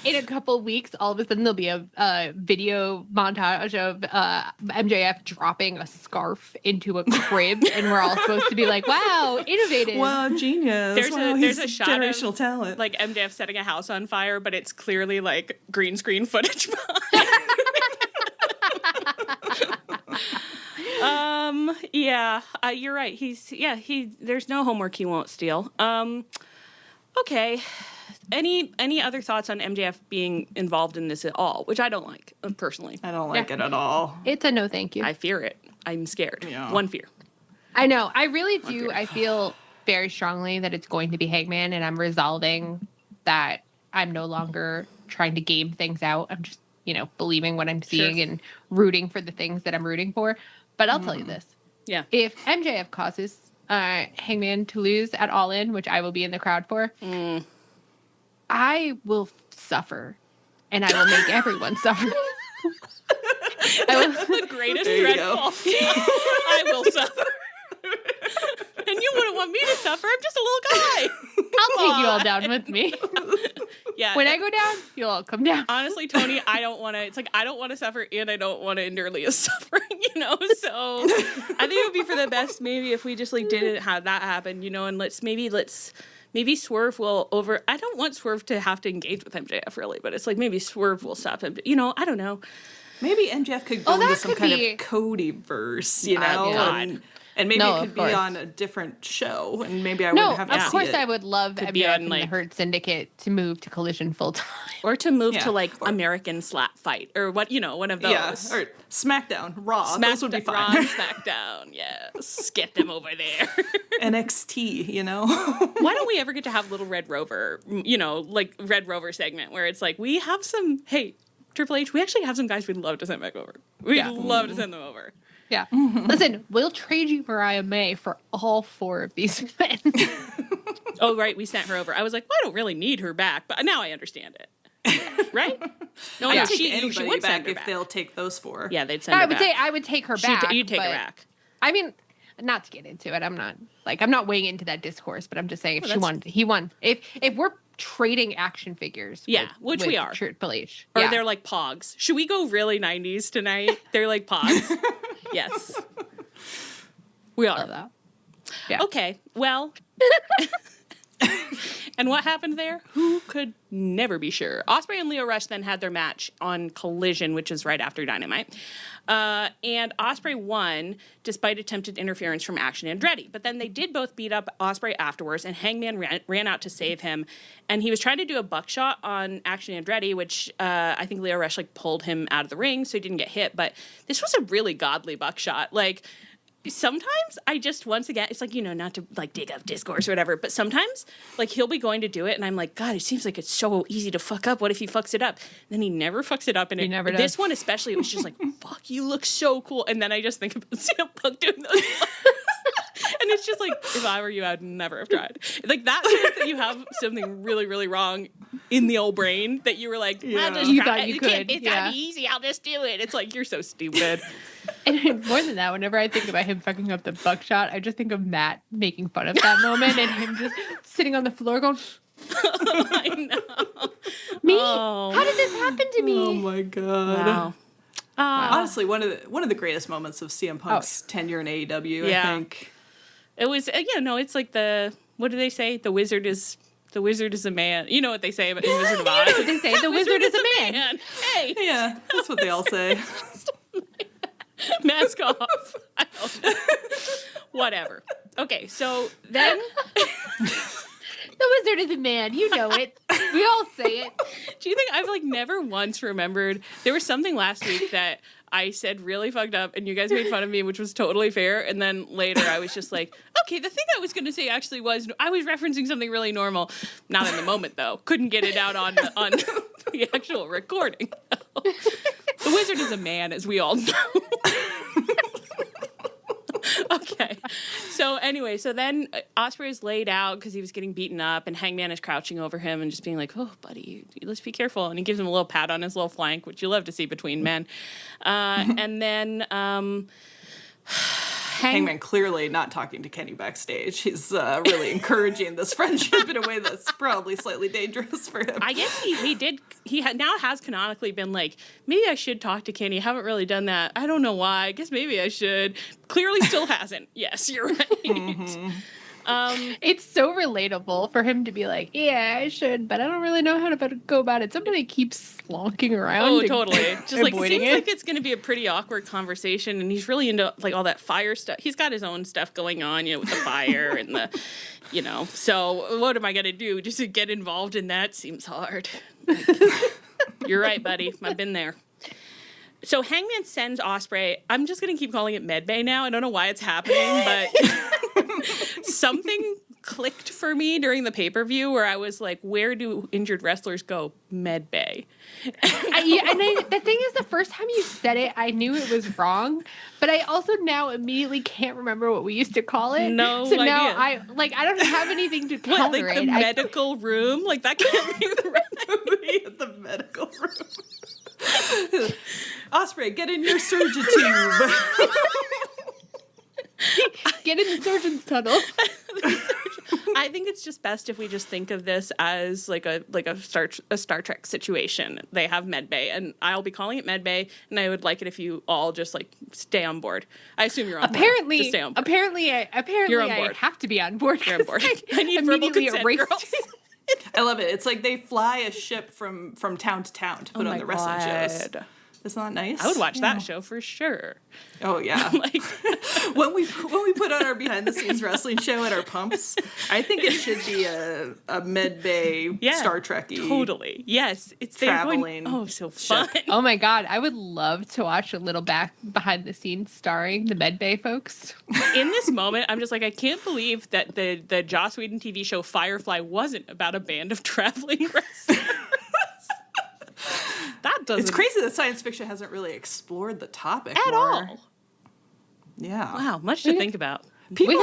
S4: In a couple weeks, all of a sudden there'll be a video montage of MJF dropping a scarf into a crib, and we're all supposed to be like, "Wow, innovative!
S3: Wow, genius!
S2: There's a shot
S3: generational
S2: of,
S3: talent."
S2: like MJF setting a house on fire, but it's clearly like green screen footage. You're right. There's no homework he won't steal. Okay. Any other thoughts on MJF being involved in this at all? Which I don't like, personally.
S3: I don't like it at all.
S4: It's a no, thank you.
S2: I fear it. I'm scared.
S3: Yeah.
S2: One fear.
S4: I know. I really do. I feel very strongly that it's going to be Hangman, and I'm resolving that I'm no longer trying to game things out. I'm just, believing what I'm seeing and rooting for the things that I'm rooting for. But I'll tell you this.
S2: Yeah.
S4: If MJF causes Hangman to lose at All In, which I will be in the crowd for, I will suffer, and I will make everyone suffer.
S2: The greatest threat of all. I will suffer. And you wouldn't want me to suffer. I'm just a little guy.
S4: I'll take you all down with me.
S2: Yeah.
S4: When I go down, you'll all come down.
S2: Honestly, Tony, I don't want to. It's like I don't want to suffer, and I don't want to endure Leah's suffering. So I think it would be for the best maybe if we just didn't have that happen. And maybe Swerve will over. I don't want Swerve to have to engage with MJF really, but it's like maybe Swerve will stop him. I don't know.
S3: Maybe MJF could go into some kind of Cody verse, and maybe it could be on a different show, and maybe I wouldn't have to see it.
S4: Of course I would love MJF and the
S2: like,
S4: Hurt Syndicate to move to Collision full time.
S2: Or to move to American Slap Fight or what, one of those.
S3: Yeah, or SmackDown, Raw, those would be fine.
S2: Raw and SmackDown, yes. Get them over there.
S3: NXT,
S2: Why don't we ever get to have little Red Rover, like Red Rover segment where it's like, we have some, hey, Triple H, we actually have some guys we'd love to send back over. We'd love to send them over.
S4: Yeah. Listen, we'll trade you Mariah May for all 4 of these men.
S2: Oh, right. We sent her over. I was like, well, I don't really need her back, but now I understand it. Right? No,
S3: I'd take
S2: she
S3: anybody
S2: would
S3: back
S2: send her
S3: if they'll take those 4.
S2: Yeah, they'd send her back.
S4: I would take her back.
S2: You'd take her back.
S4: I mean, not to get into it. I'm not weighing into that discourse, but I'm just saying if she won, he won. If we're trading action figures.
S2: Which we are.
S4: Triple H.
S2: Or they're like Pogs. Should we go really 90s tonight? They're like Pogs. Yes. We are.
S4: Love that. Yeah.
S2: Okay. Well. And what happened there? Who could never be sure? Ospreay and Lio Rush then had their match on Collision, which is right after Dynamite. And Ospreay won despite attempted interference from Action Andretti. But then they did both beat up Ospreay afterwards, and Hangman ran out to save him. And he was trying to do a buckshot on Action Andretti, which I think Lio Rush pulled him out of the ring, so he didn't get hit. But this was a really godly buckshot. Sometimes I just, once again, it's not to dig up discourse or whatever, but sometimes he'll be going to do it and I'm like, God, it seems like it's so easy to fuck up. What if he fucks it up? And then he never fucks it up. And
S4: never does.
S2: This one especially, it was just like, fuck, you look so cool. And then I just think about CM Punk doing those. And it's just like, if I were you, I'd never have tried. That means that you have something really, really wrong in the old brain that you were like, I'll just
S4: you
S2: try.
S4: thought you could.
S2: It's gotta be easy. I'll just do it. It's like, you're so stupid.
S4: And more than that, whenever I think about him fucking up the buckshot, I just think of Matt making fun of that moment and him just sitting on the floor going,
S2: I know.
S4: Me?
S2: Oh.
S4: How did this happen to me?
S3: Oh my God.
S2: Wow.
S3: Honestly, one of the greatest moments of CM Punk's tenure in AEW, I think.
S2: It was, it's like what do they say? The wizard is a man. You know what they say about in Wizard of Oz.
S4: What they say? The wizard is a man.
S2: Hey.
S3: Yeah, that's what they all say.
S2: Mask off. I don't know. Whatever. Okay, so then...
S4: The wizard is a man. You know it. We all say it.
S2: Do you think I've never once remembered there was something last week that I said really fucked up and you guys made fun of me, which was totally fair. And then later I was just like, okay, the thing I was going to say actually was I was referencing something really normal. Not in the moment though. Couldn't get it out on the actual recording. The wizard is a man, as we all know. Okay. So anyway, so then Ospreay is laid out because he was getting beaten up, and Hangman is crouching over him and just being like, "Oh, buddy, let's be careful." And he gives him a little pat on his little flank, which you love to see between men. And then
S3: Hangman clearly not talking to Kenny backstage. He's really encouraging this friendship in a way that's probably slightly dangerous for him.
S2: I guess he did. He now has canonically been like, maybe I should talk to Kenny. I haven't really done that. I don't know why. I guess maybe I should. Clearly still hasn't. Yes, you're right. Mm-hmm.
S4: It's so relatable for him to be like, yeah, I should, but I don't really know how to go about it. Somebody keeps slonking around.
S2: Oh, totally. Just seems
S4: it.
S2: like it's going to be a pretty awkward conversation, and he's really into all that fire stuff. He's got his own stuff going on, with the fire and the, So what am I going to do? Just to get involved in that seems hard. You're right, buddy. I've been there. So Hangman sends Ospreay. I'm just going to keep calling it Medbay now. I don't know why it's happening, but something clicked for me during the pay-per-view where I was like, where do injured wrestlers go? Medbay.
S4: The thing is, the first time you said it, I knew it was wrong, but I also now immediately can't remember what we used to call it.
S2: No
S4: so
S2: idea.
S4: Now I don't have anything to counter
S2: what, the medical room? That can't be right.
S3: The medical room. Ospreay, get in your surgeon tube.
S4: Get in the surgeon's tunnel.
S2: I think it's just best if we just think of this as a Star Trek situation. They have Medbay, and I'll be calling it Medbay, and I would like it if you all just stay on board. I assume you're on board. Just stay on board.
S4: Apparently,
S2: you're on board.
S4: I have to be on board.
S2: You're on board. I need verbal consent, girls.
S3: I love it. It's like they fly a ship from town to town to put on the wrestling shows. Isn't that nice?
S2: I would watch that show for sure.
S3: Oh yeah. When we put on our behind the scenes wrestling show at our pumps, I think it should be a Medbay Star Trek-y.
S2: Totally. Yes. It's
S3: traveling.
S2: So fun.
S4: Oh my God. I would love to watch a little behind the scenes starring the Medbay folks.
S2: In this moment, I'm just I can't believe that the Joss Whedon TV show Firefly wasn't about a band of traveling wrestlers.
S3: It's crazy that science fiction hasn't really explored the topic
S2: at all.
S3: Yeah.
S2: Wow, much to think about.
S3: Everyone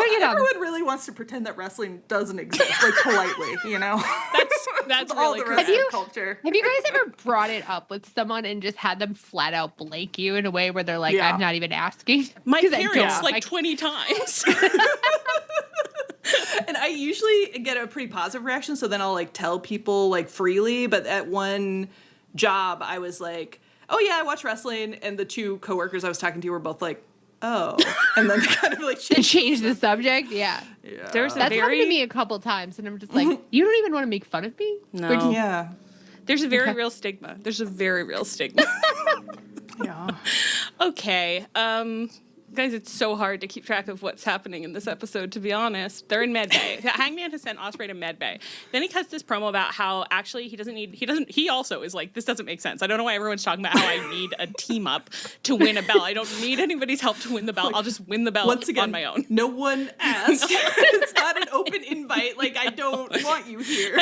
S3: really wants to pretend that wrestling doesn't exist, politely,
S2: That's
S3: all
S2: really
S3: the rest of culture.
S4: Have you guys ever brought it up with someone and just had them flat out blank you in a way where they're like, I'm not even asking?
S2: My parents 20 times.
S3: And I usually get a pretty positive reaction, so then I'll tell people freely, but at one job I was like, oh yeah, I watch wrestling, and the two coworkers I was talking to were both like, oh, and then kind of
S4: change the subject. Yeah.
S2: That's
S4: happened to me a couple times, and I'm just like, you don't even want to make fun of me?
S2: No. There's a very real stigma.
S3: Yeah.
S2: Okay. Guys, it's so hard to keep track of what's happening in this episode, to be honest. They're in Medbay. Hangman has sent Ospreay to Medbay. Then he cuts this promo about how actually he also is like, this doesn't make sense. I don't know why everyone's talking about how I need a team up to win a belt. I don't need anybody's help to win the belt. I'll just win the belt
S3: once again,
S2: on my own.
S3: No one asked. It's not an open invite. I don't want you here.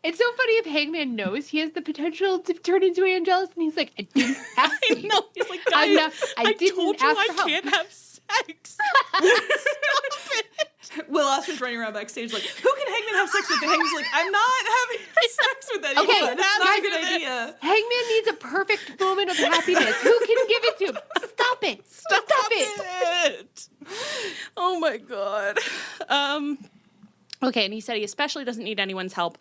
S4: It's so funny if Hangman knows he has the potential to turn into Angelus, and he's like, I didn't ask you.
S2: I know. He's like, guys, I told you I can't have sex. Stop it.
S3: Will Ospreay's running around backstage who can Hangman have sex with? And Hangman's like, I'm not having sex with anyone.
S4: Okay,
S3: it's not a good idea.
S4: Hangman needs a perfect moment of happiness. Who can give it to him? Stop it. Stop it.
S2: Oh my God. Okay, and he said he especially doesn't need anyone's help.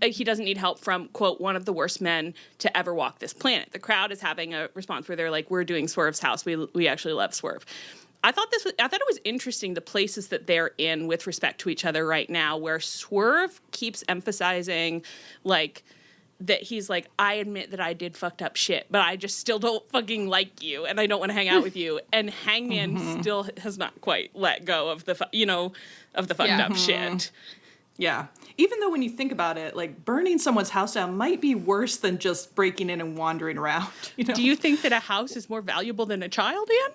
S2: He doesn't need help from, quote, one of the worst men to ever walk this planet. The crowd is having a response where they're like, we're doing Swerve's house. We actually love Swerve. I thought it was interesting the places that they're in with respect to each other right now, where Swerve keeps emphasizing that he's like, I admit that I did fucked up shit, but I just still don't fucking like you, and I don't want to hang out with you. And Hangman still has not quite let go of the fucked up shit.
S3: Yeah. Even though when you think about it, like, burning someone's house down might be worse than just breaking in and wandering around. You know?
S2: Do you think that a house is more valuable than a child, Anne?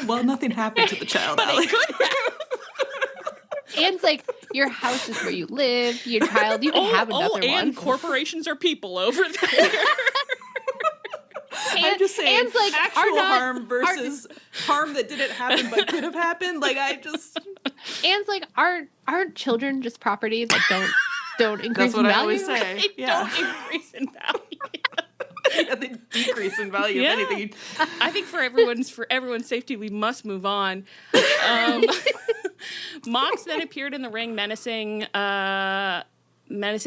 S3: Well, nothing happened to the child.
S2: But it could have.
S4: Anne's like, your house is where you live, your child, you can have another one.
S2: And corporations are people over there.
S3: I'm just saying,
S4: Anne's like,
S3: actual harm versus harm that didn't happen but could have happened. Like,
S4: Anne's like, aren't children just property that don't increase
S3: That's what
S4: in
S3: I
S4: value?
S3: always say.
S2: They don't increase in value.
S3: Yeah, they decrease in value, if anything.
S2: I think for everyone's safety, we must move on. Mox then appeared in the ring menacing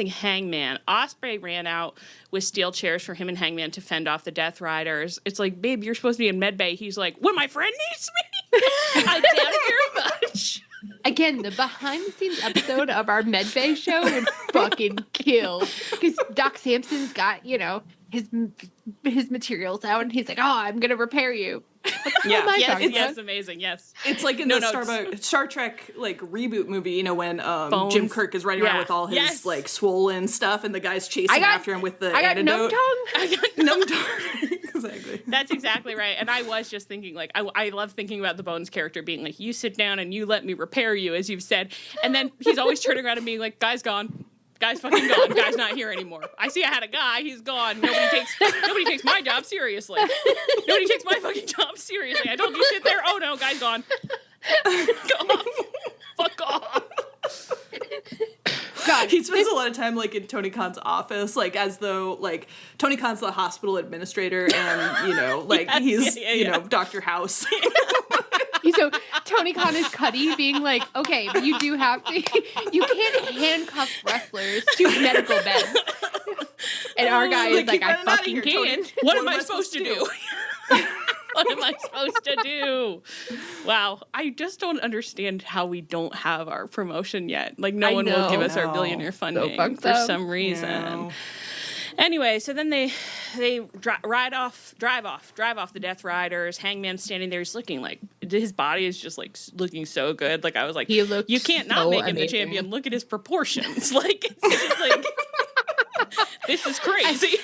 S2: Hangman. Ospreay ran out with steel chairs for him and Hangman to fend off the Death Riders. It's like, babe, you're supposed to be in Medbay. He's like, when my friend needs me, I doubt it very much.
S4: Again, the behind-the-scenes episode of our Medbay show would fucking kill. Because Doc Samson's got, his materials out, and he's like, oh, I'm going to repair you.
S3: Yeah.
S2: Yes, amazing, yes.
S3: It's like in the Star Trek, like, reboot movie, when Jim Kirk is running around with all his, like, swollen stuff, and the guy's chasing after him with the antidote.
S4: I got
S3: Numb Tongue. Exactly.
S2: That's exactly right. And I was just thinking, like, I love thinking about the Bowens character being like, you sit down and you let me repair you, as you've said. And then he's always turning around and being like, guy's gone. Guy's fucking gone. Guy's not here anymore. I see I had a guy. He's gone. Nobody takes my job seriously. Nobody takes my fucking job seriously. I told you sit there. Oh, no, guy's gone. Go off. Fuck off.
S3: God, he spends a lot of time, like, in Tony Khan's office, like, as though, like, Tony Khan's the hospital administrator and, like, he's, Dr. House.
S4: So Tony Khan is Cuddy being like, okay, but you do have to, you can't handcuff wrestlers to medical beds. And our guy is like, I fucking can't.
S2: What am I supposed to do? What am I supposed to do? Wow. I just don't understand how we don't have our promotion yet. Like, no one will give us our billionaire funding for some reason. No. Anyway, so then they drive off the Death Riders. Hangman standing there, he's looking like, his body is just like looking so good. Like, I was like, you can't not make him the champion. Look at his proportions. Like, it's just like, this is crazy.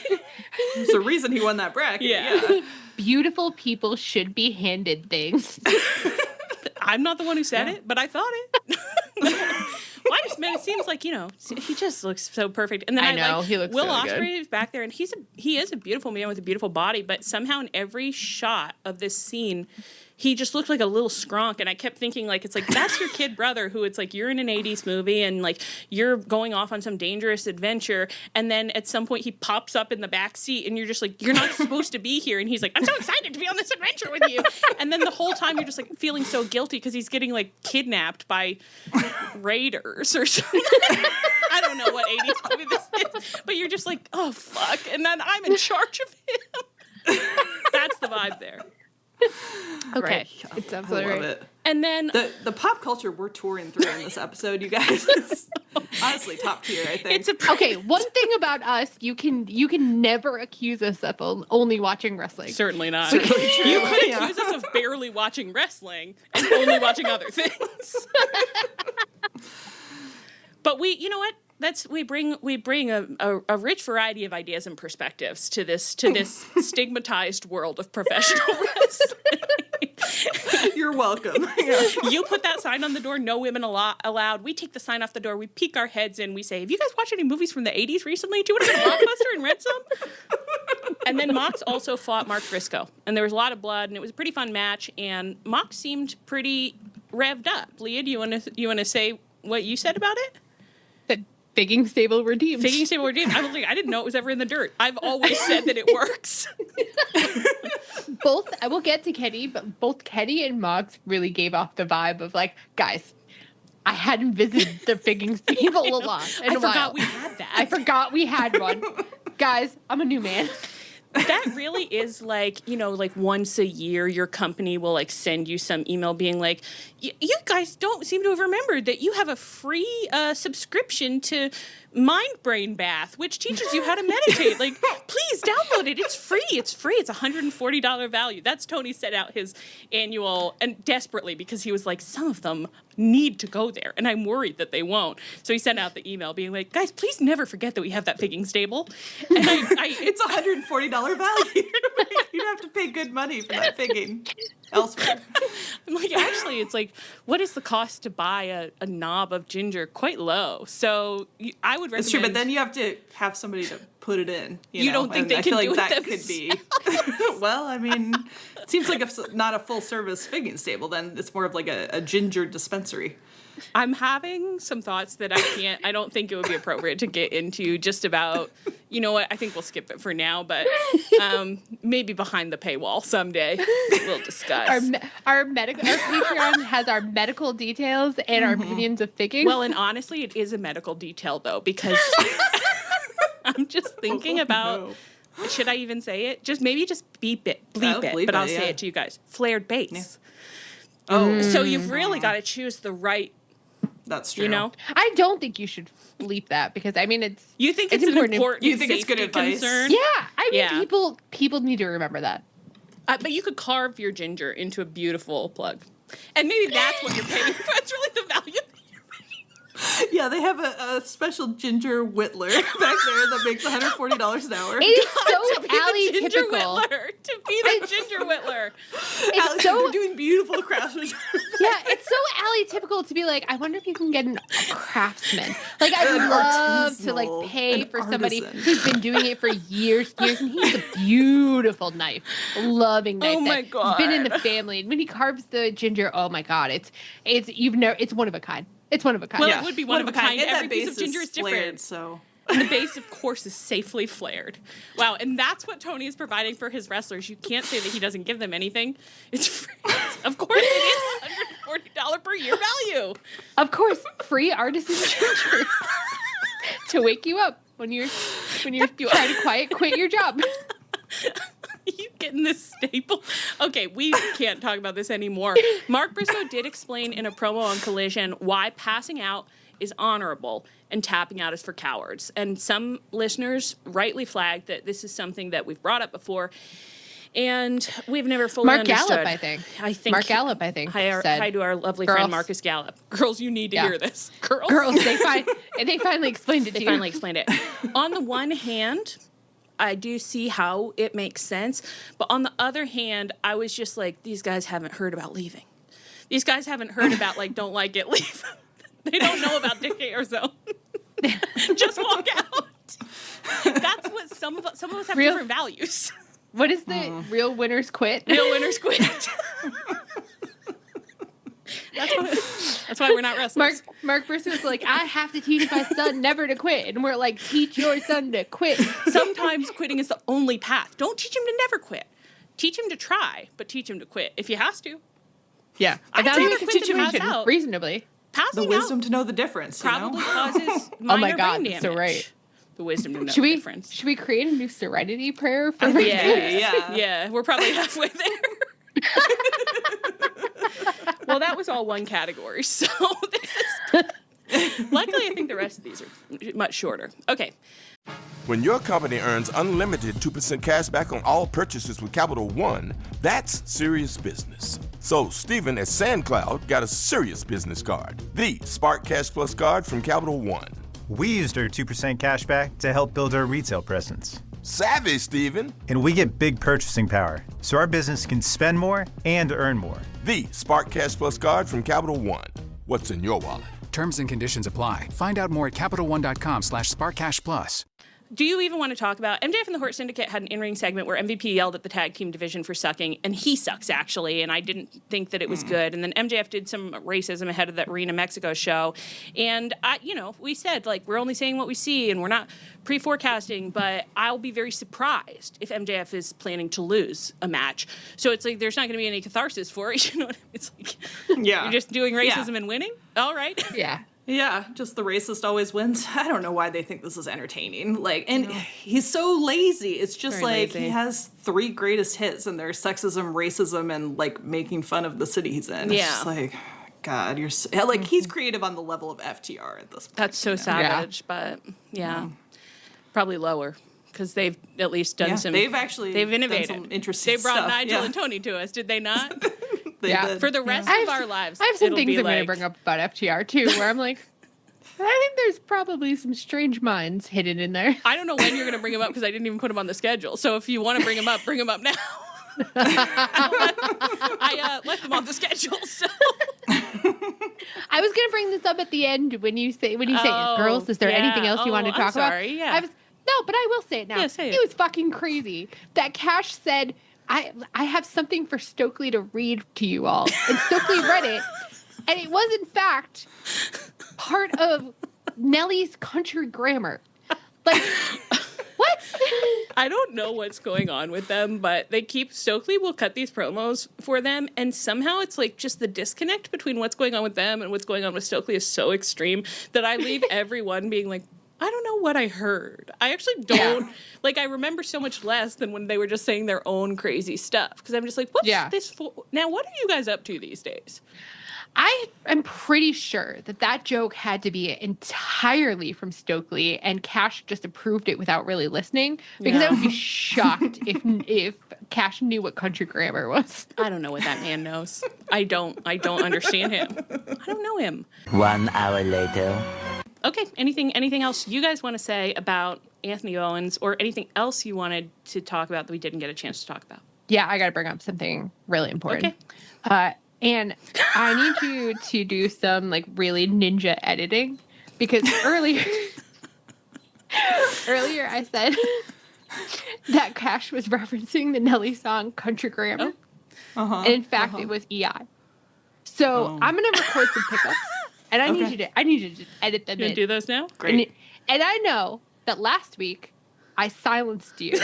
S3: There's a reason he won that bracket. Yeah.
S4: Beautiful people should be handed things.
S2: I'm not the one who said it, but I thought it. Well, it seems like, he just looks so perfect. And then
S4: he looks
S2: Will
S4: so
S2: Ospreay is back there, and he is a beautiful man with a beautiful body, but somehow in every shot of this scene, he just looked like a little skronk, and I kept thinking, like, it's like, that's your kid brother who it's like, you're in an 80s movie, and, like, you're going off on some dangerous adventure, and then at some point he pops up in the back seat, and you're just like, you're not supposed to be here, and he's like, I'm so excited to be on this adventure with you, and then the whole time you're just, like, feeling so guilty because he's getting, like, kidnapped by raiders or something. I don't know what 80s movie this is, but you're just like, oh, fuck, and then I'm in charge of him. That's the vibe there.
S4: Okay,
S3: right.
S4: it's absolutely
S3: I love
S4: right.
S3: it.
S2: And then
S3: the pop culture we're touring through in this episode, you guys, is honestly top tier. I think.
S4: Okay, one thing about us, you can never accuse us of only watching wrestling.
S2: Certainly not. You could accuse us of barely watching wrestling and only watching other things. But you know what? We bring a rich variety of ideas and perspectives to this stigmatized world of professional wrestling.
S3: You're welcome.
S2: You put that sign on the door, no women allowed. We take the sign off the door, we peek our heads in, we say, have you guys watched any movies from the 80s recently? Do you want to go to Blockbuster and rent some? And then Mox also fought Mark Briscoe, and there was a lot of blood, and it was a pretty fun match, and Mox seemed pretty revved up. Leah, do you want to say what you said about it?
S4: Figging Stable redeemed.
S2: Figging Stable redeemed. I was like, I didn't know it was ever in the dirt. I've always said that it works.
S4: I will get to Kenny, but both Kenny and Mox really gave off the vibe of like, guys, I hadn't visited the Figging Stable a lot.
S2: I forgot we had that.
S4: I forgot we had one. Guys, I'm a new man.
S2: that really is like, you know, like once a year your company will like send you some email being like, you guys don't seem to have remembered that you have a free subscription to Mind Brain Bath, which teaches you how to meditate. Like, please download it. It's free. It's free. It's $140 value. That's Tony set out his annual, and desperately, because he was like, some of them need to go there, and I'm worried that they won't. So he sent out the email being like, guys, please never forget that we have that figging stable. And
S3: it's $140 value. You'd have to pay good money for that figging elsewhere.
S2: I'm like, actually, it's like, what is the cost to buy a knob of ginger? Quite low. So I would recommend.
S3: That's true, but then you have to have somebody to put it in. You know?
S2: Don't think
S3: and
S2: they
S3: I
S2: can
S3: feel like
S2: do it
S3: that
S2: themselves.
S3: could be. Well, I mean, it seems like not a full service figging stable. Then it's more of like a ginger dispensary.
S2: I'm having some thoughts that I don't think it would be appropriate to get into just about, you know what, I think we'll skip it for now, but maybe behind the paywall someday we'll discuss.
S4: Our Patreon has our medical details and our opinions of figging.
S2: Well, and honestly, it is a medical detail though, because I'm just thinking about, should I even say it? Maybe just bleep it, but I'll say it to you guys. Flared bass. Yeah.
S3: Oh.
S2: So you've really got to choose the right.
S3: That's true.
S2: You know,
S4: I don't think you should bleep that because I mean it's.
S2: You think it's an important
S3: you think it's good advice?
S2: Concern?
S4: Yeah, I mean people need to remember that.
S2: But you could carve your ginger into a beautiful plug, and maybe that's what you're paying for. That's really the value.
S3: Yeah, they have a special ginger whittler back there that makes $140 an hour.
S4: It is so Allie typical.
S2: To be the ginger whittler.
S4: It's so
S3: doing beautiful craftsmanship.
S4: Yeah, it's so Allie typical to be like, I wonder if you can get a craftsman. Like, I'd love to like pay for somebody who's been doing it for years, and he's a beautiful knife, loving knife.
S2: Oh my God.
S4: He's been in the family, and when he carves the ginger, oh my God, it's one of a kind. It's one of a kind.
S2: Well,
S3: Yeah.
S2: it would be one of a kind.
S3: And
S2: Every
S3: that
S2: piece
S3: base
S2: of ginger is different.
S3: Flared, so.
S2: And the base, of course, is safely flared. Wow, and that's what Tony is providing for his wrestlers. You can't say that he doesn't give them anything. It's free. Of course, it is $140 per year value.
S4: Of course, free artisan ginger to wake you up when you're trying to quit your job.
S2: You getting this staple? Okay, we can't talk about this anymore. Mark Briscoe did explain in a promo on Collision why passing out is honorable and tapping out is for cowards. And some listeners rightly flagged that this is something that we've brought up before, and we've never fully understood.
S4: Mark Gallup, I think.
S2: Hi to our lovely friend Marcus Gallup. Girls, you need to hear this. Girls,
S4: they finally explained it to you.
S2: They finally explained it. On the one hand, I do see how it makes sense. But on the other hand, I was just like, these guys haven't heard about leaving. These guys haven't heard about, like, don't like it, leave. They don't know about dictator zone. Just walk out. That's what some of us have different values.
S4: What is the real winners quit?
S2: Real winners quit. That's why we're not wrestlers.
S4: Mark Briscoe's like, I have to teach my son never to quit. And we're like, teach your son to quit.
S2: Sometimes quitting is the only path. Don't teach him to never quit. Teach him to try, but teach him to quit if he has to.
S4: Yeah.
S2: I'd rather quit than pass out.
S4: Reasonably.
S3: Passing the wisdom to know the difference.
S2: Probably causes minor brain damage.
S4: So right.
S2: The wisdom to know the difference.
S4: Should we create a new Serenity prayer for
S2: Yeah, we're probably halfway there. Well, that was all one category, so this is... Luckily, I think the rest of these are much shorter. Okay.
S5: When your company earns unlimited 2% cash back on all purchases with Capital One, that's serious business. So Steven at SandCloud got a serious business card, the Spark Cash Plus card from Capital One.
S6: We used our 2% cash back to help build our retail presence.
S5: Savvy, Steven.
S6: And we get big purchasing power, so our business can spend more and earn more.
S5: The Spark Cash Plus card from Capital One. What's in your wallet?
S7: Terms and conditions apply. Find out more at CapitalOne.com/SparkCashPlus.
S2: Do you even want to talk about... MJF and the Hurt Syndicate had an in-ring segment where MVP yelled at the tag team division for sucking, and he sucks, actually, and I didn't think that it was good. And then MJF did some racism ahead of that Arena Mexico show. And, we said, like, we're only saying what we see, and we're not pre-forecasting, but I'll be very surprised if MJF is planning to lose a match. So it's like there's not going to be any catharsis for it. You know what I mean? It's like you're just doing racism and winning? All right.
S4: Yeah.
S3: Yeah, just the racist always wins. I don't know why they think this is entertaining. Like, and he's so lazy. It's just
S2: Very
S3: like
S2: lazy.
S3: he has 3 greatest hits, and they're sexism, racism, and like making fun of the city he's in. It's just like, God, you're so, like he's creative on the level of FTR at this point.
S2: That's so savage, but probably lower because they've at least done some.
S3: They've
S2: innovated.
S3: done some interesting
S2: They brought
S3: stuff.
S2: Nigel and Tony to us, did they not?
S3: They did.
S2: For the rest of our lives,
S4: I have some
S2: it'll
S4: things
S2: be
S4: I'm going to
S2: like-
S4: bring up about FTR too, where I'm like, I think there's probably some strange minds hidden in there.
S2: I don't know when you're going to bring them up because I didn't even put them on the schedule. So if you want to bring them up now. I left them on the schedule. So.
S4: I was going to bring this up at the end when you say, girls, is there anything else you want to talk about?
S2: Sorry, yeah.
S4: No, but I will say it now.
S2: Yeah, say it.
S4: It was fucking crazy that Cash said, I have something for Stokely to read to you all. And Stokely read it. And it was, in fact, part of Nellie's country grammar. Like, what?
S2: I don't know what's going on with them, but Stokely will cut these promos for them, and somehow it's like just the disconnect between what's going on with them and what's going on with Stokely is so extreme that I leave everyone being like, I don't know what I heard. I actually don't, like, I remember so much less than when they were just saying their own crazy stuff, because I'm just like, what's this for? Now, what are you guys up to these days?
S4: I am pretty sure that joke had to be entirely from Stokely, and Cash just approved it without really listening, because I would be shocked if Cash knew what country grammar was.
S2: I don't know what that man knows. I don't understand him. I don't know him.
S8: 1 hour later.
S2: Okay, anything else you guys want to say about Anthony Bowens, or anything else you wanted to talk about that we didn't get a chance to talk about?
S4: Yeah, I got to bring up something really important. Okay. And I need you to do some like really ninja editing, because earlier I said that Cash was referencing the Nelly song Country Grammar. And in fact, it was EI. So I'm going to record some pickups, and I need you to just edit them
S2: You
S4: in.
S2: gonna do those now?
S3: Great.
S4: And I know that last week I silenced you.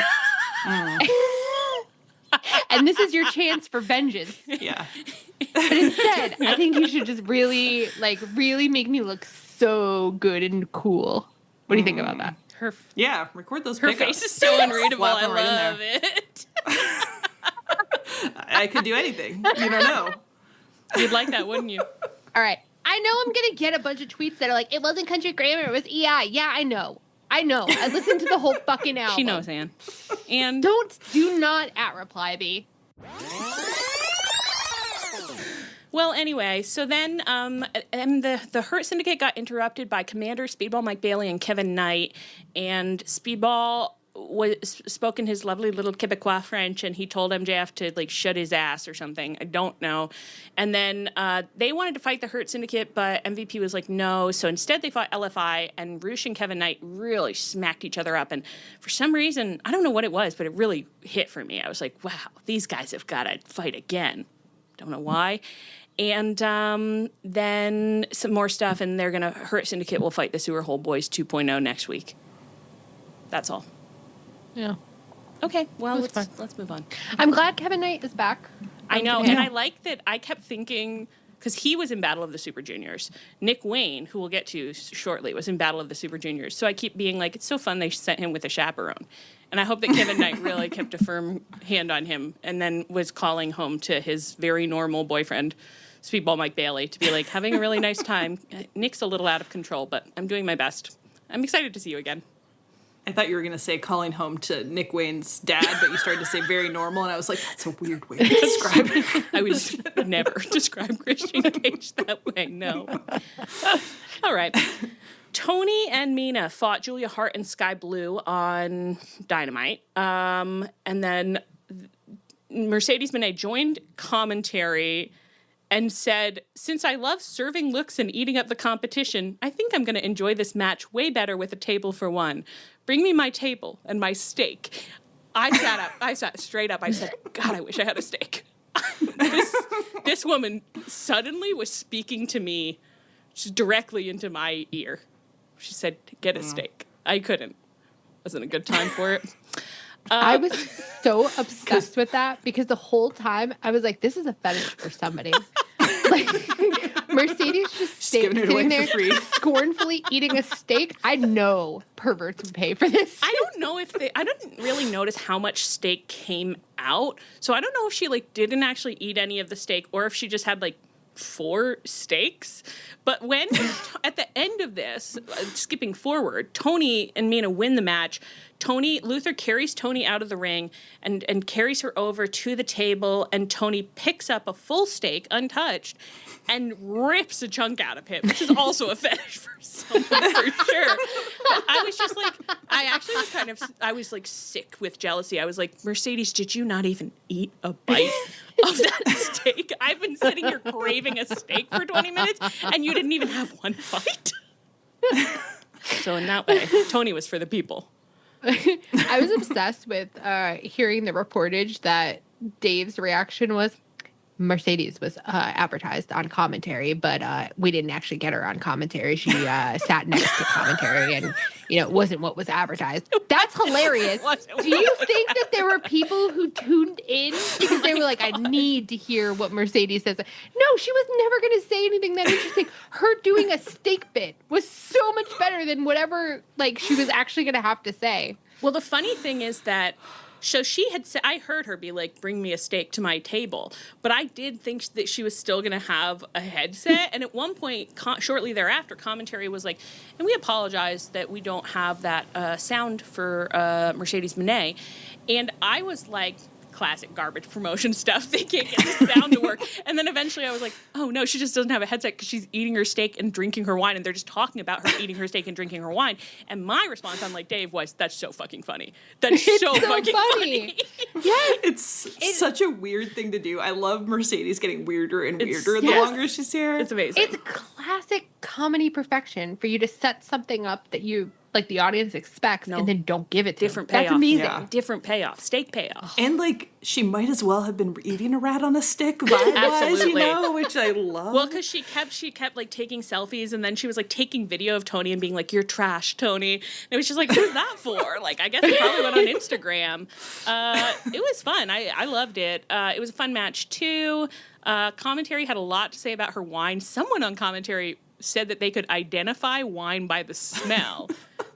S4: And this is your chance for vengeance.
S3: Yeah.
S4: But instead, I think you should just really make me look so good and cool. What do you think about that?
S3: Record those
S2: Her
S3: pickups.
S2: face is so unreadable.
S3: Slap
S2: I
S3: them right in
S2: love
S3: there.
S2: it.
S3: I could do anything. You don't know.
S2: You'd like that, wouldn't you?
S4: All right. I know I'm going to get a bunch of tweets that are like, it wasn't country grammar, it was EI. Yeah, I know. I listened to the whole fucking album.
S2: She knows, Anne. And
S4: Do not @reply me.
S2: well, anyway, so then and the Hurt Syndicate got interrupted by Commander Speedball Mike Bailey and Kevin Knight, and Speedball spoke in his lovely little Quebecois French, and he told MJF to like shut his ass or something. I don't know. And then they wanted to fight the Hurt Syndicate, but MVP was like, no. So instead they fought LFI, and Roosh and Kevin Knight really smacked each other up. And for some reason, I don't know what it was, but it really hit for me. I was like, wow, these guys have got to fight again. Don't know why. And then some more stuff, and Hurt Syndicate will fight the Sewer Hole Boys 2.0 next week. That's all.
S4: Yeah.
S2: Okay, well, let's move on.
S4: I'm glad Kevin Knight is back.
S2: I know, and I like that. I kept thinking, because he was in Battle of the Super Juniors. Nick Wayne, who we'll get to shortly, was in Battle of the Super Juniors. So I keep being like, it's so fun they sent him with a chaperone. And I hope that Kevin Knight really kept a firm hand on him, and then was calling home to his very normal boyfriend, Speedball Mike Bailey, to be like, having a really nice time. Nick's a little out of control, but I'm doing my best. I'm excited to see you again.
S3: I thought you were going to say calling home to Nick Wayne's dad, but you started to say very normal, and I was like, that's a weird way to describe it.
S2: I would never describe Christian Cage that way, no. All right. Tony and Mina fought Julia Hart and Sky Blue on Dynamite. And then Mercedes Moné joined commentary and said, since I love serving looks and eating up the competition, I think I'm going to enjoy this match way better with a table for one. Bring me my table and my steak. I sat up. I sat straight up. I said, God, I wish I had a steak. This woman suddenly was speaking to me just directly into my ear. She said, get a steak. I couldn't. Wasn't a good time for it.
S4: I was so obsessed with that, because the whole time I was like, this is a fetish for somebody. Like, Mercedes just
S3: giving it away
S4: sitting there
S3: for free.
S4: scornfully eating a steak. I know perverts would pay for this.
S2: I don't know if I didn't really notice how much steak came out. So I don't know if she like didn't actually eat any of the steak or if she just had like 4 steaks. But when at the end of this, skipping forward, Tony and Mina win the match. Luther carries Tony out of the ring and carries her over to the table, and Tony picks up a full steak untouched and rips a chunk out of him, which is also a fetish for someone for sure. But I was just like, I was like sick with jealousy. I was like, Mercedes, did you not even eat a bite of that steak? I've been sitting here craving a steak for 20 minutes, and you didn't even have one bite. So in that way, Tony was for the people.
S4: I was obsessed with hearing the reportage that Dave's reaction was Mercedes was advertised on commentary, but we didn't actually get her on commentary. She sat next to commentary and, it wasn't what was advertised. That's hilarious. Do you think that there were people who tuned in because they were like, I need to hear what Mercedes says? No, she was never going to say anything that interesting. Her doing a steak bit was so much better than whatever she was actually going to have to say.
S2: Well, the funny thing is that so she had said, I heard her be like, bring me a steak to my table. But I did think that she was still going to have a headset. And at one point, shortly thereafter, commentary was like, and we apologize that we don't have that sound for Mercedes Moné. And I was like, classic garbage promotion stuff. They can't get the sound to work. And then eventually I was like, oh no, she just doesn't have a headset because she's eating her steak and drinking her wine, and they're just talking about her eating her steak and drinking her wine. And my response, unlike Dave, was, that's so fucking funny. That's so fucking funny.
S4: Yes.
S3: It's such a weird thing to do. I love Mercedes getting weirder and weirder the longer she's here.
S2: It's amazing.
S4: It's classic comedy perfection for you to set something up that you the audience expects and then don't give it to
S2: different
S4: them.
S2: payoff.
S4: That's amazing.
S2: Yeah. Different payoff. Steak payoff.
S3: And she might as well have been eating a rat on a stick vibe-wise, which I love.
S2: Well, because she kept taking selfies, and then she was taking video of Tony and being like, "You're trash, Tony." And it was just like, who's that for? I guess it probably went on Instagram. It was fun. I loved it. It was a fun match too. Commentary had a lot to say about her wine. Someone on commentary said that they could identify wine by the smell.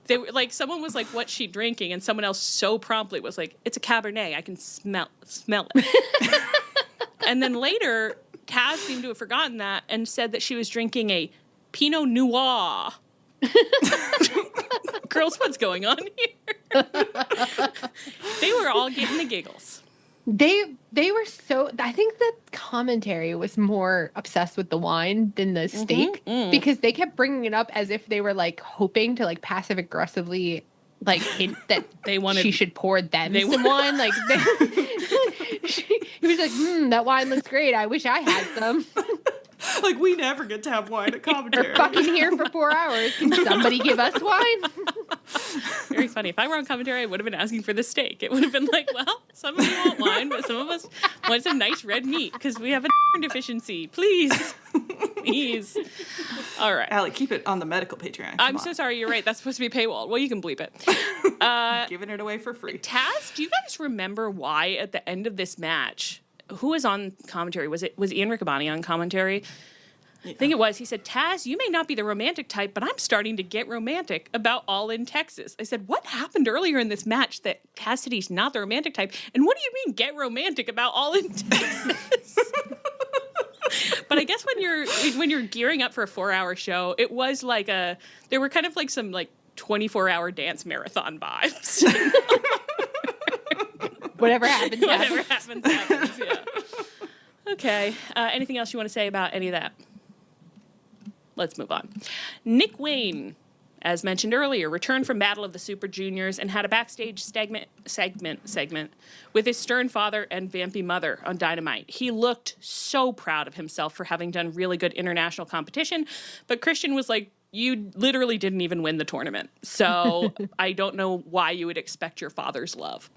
S2: They were someone was like, "What's she drinking?" And someone else so promptly was like, "It's a Cabernet. I can smell it." And then later, Taz seemed to have forgotten that and said that she was drinking a Pinot Noir. Girls, what's going on here? They were all getting the giggles.
S4: They were so. I think that commentary was more obsessed with the wine than the steak because they kept bringing it up as if they were hoping to passive aggressively hint that she should pour them some wine. He was like, that wine looks great. I wish I had some.
S3: We never get to have wine at commentary.
S4: We're fucking here for 4 hours. Can somebody give us wine?
S2: Very funny. If I were on commentary, I would have been asking for the steak. It would have been well, some of you want wine, but some of us want some nice red meat because we have a deficiency. Please. Please. All right.
S3: Alec, keep it on the medical Patreon.
S2: I'm so sorry. You're right. That's supposed to be paywalled. Well, you can bleep it.
S3: Giving it away for free.
S2: Taz, do you guys remember why at the end of this match, who was on commentary? Was Ian Riccaboni on commentary? Yeah. I think it was. He said, Taz, you may not be the romantic type, but I'm starting to get romantic about All in Texas. I said, what happened earlier in this match that Taz said he's not the romantic type? And what do you mean get romantic about All in Texas? But I guess when you're gearing up for a 4-hour show, it was there were kind of some 24-hour dance marathon vibes.
S4: Whatever happens,
S2: Whatever happens, yeah. Okay. Anything else you want to say about any of that? Let's move on. Nick Wayne, as mentioned earlier, returned from Battle of the Super Juniors and had a backstage segment with his stern father and vampy mother on Dynamite. He looked so proud of himself for having done really good international competition, but Christian was like, you literally didn't even win the tournament, so I don't know why you would expect your father's love.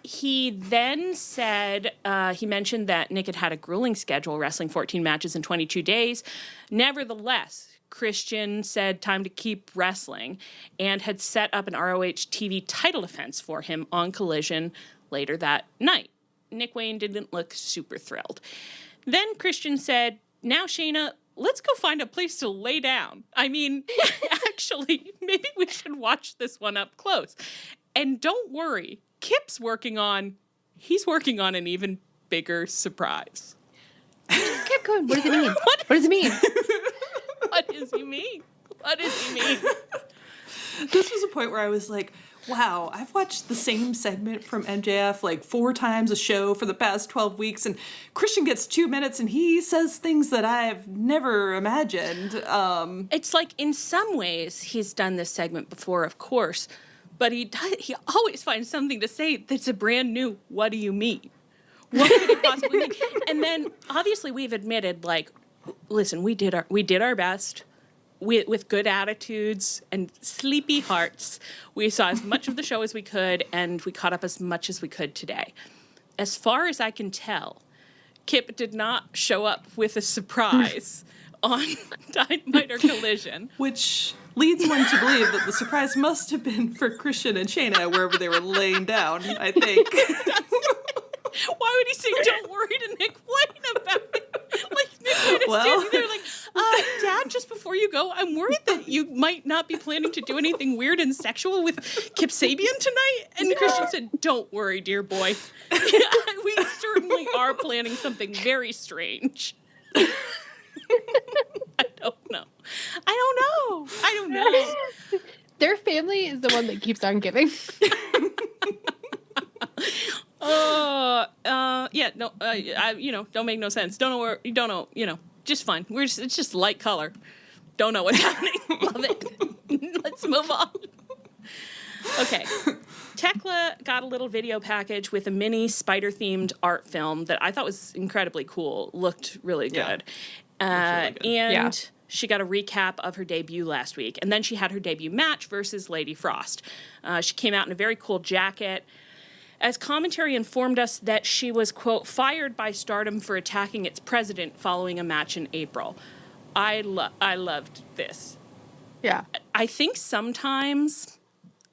S2: He then said, he mentioned that Nick had a grueling schedule, wrestling 14 matches in 22 days. Nevertheless, Christian said time to keep wrestling and had set up an ROH TV title defense for him on Collision later that night. Nick Wayne didn't look super thrilled. Then Christian said, now, Shayna, let's go find a place to lay down. I mean, actually, maybe we should watch this one up close. And don't worry, Kip's working on an even bigger surprise.
S4: Just kept going. What does it mean? What does it mean?
S2: What does he mean? What does he mean?
S3: This was a point where I was like, wow, I've watched the same segment from MJF like 4 times a show for the past 12 weeks, and Christian gets 2 minutes and he says things that I've never imagined.
S2: It's like, in some ways, he's done this segment before, of course, but he always finds something to say that's a brand new, what do you mean? What could it possibly mean? And then, obviously, we've admitted, like, listen, we did our best. With good attitudes and sleepy hearts, we saw as much of the show as we could, and we caught up as much as we could today. As far as I can tell, Kip did not show up with a surprise on Dynamite or Collision.
S3: Which leads one to believe that the surprise must have been for Christian and Shayna wherever they were laying down, I think.
S2: Why would he say, don't worry to Nick Wayne about it? Like, Nick Wayne is standing there like, Dad, just before you go, I'm worried that you might not be planning to do anything weird and sexual with Kip Sabian tonight. And Christian said, don't worry, dear boy. We certainly are planning something very strange. I don't know.
S4: Their family is the one that keeps on giving.
S2: Don't make no sense. Don't know, just fine. It's just light color. Don't know what's happening. Love it. Let's move on. Okay. Thekla got a little video package with a mini spider-themed art film that I thought was incredibly cool. Looked really good. And she got a recap of her debut last week. And then she had her debut match versus Lady Frost. She came out in a very cool jacket. As commentary informed us that she was, quote, fired by Stardom for attacking its president following a match in April. I loved this.
S4: Yeah.
S2: I think sometimes,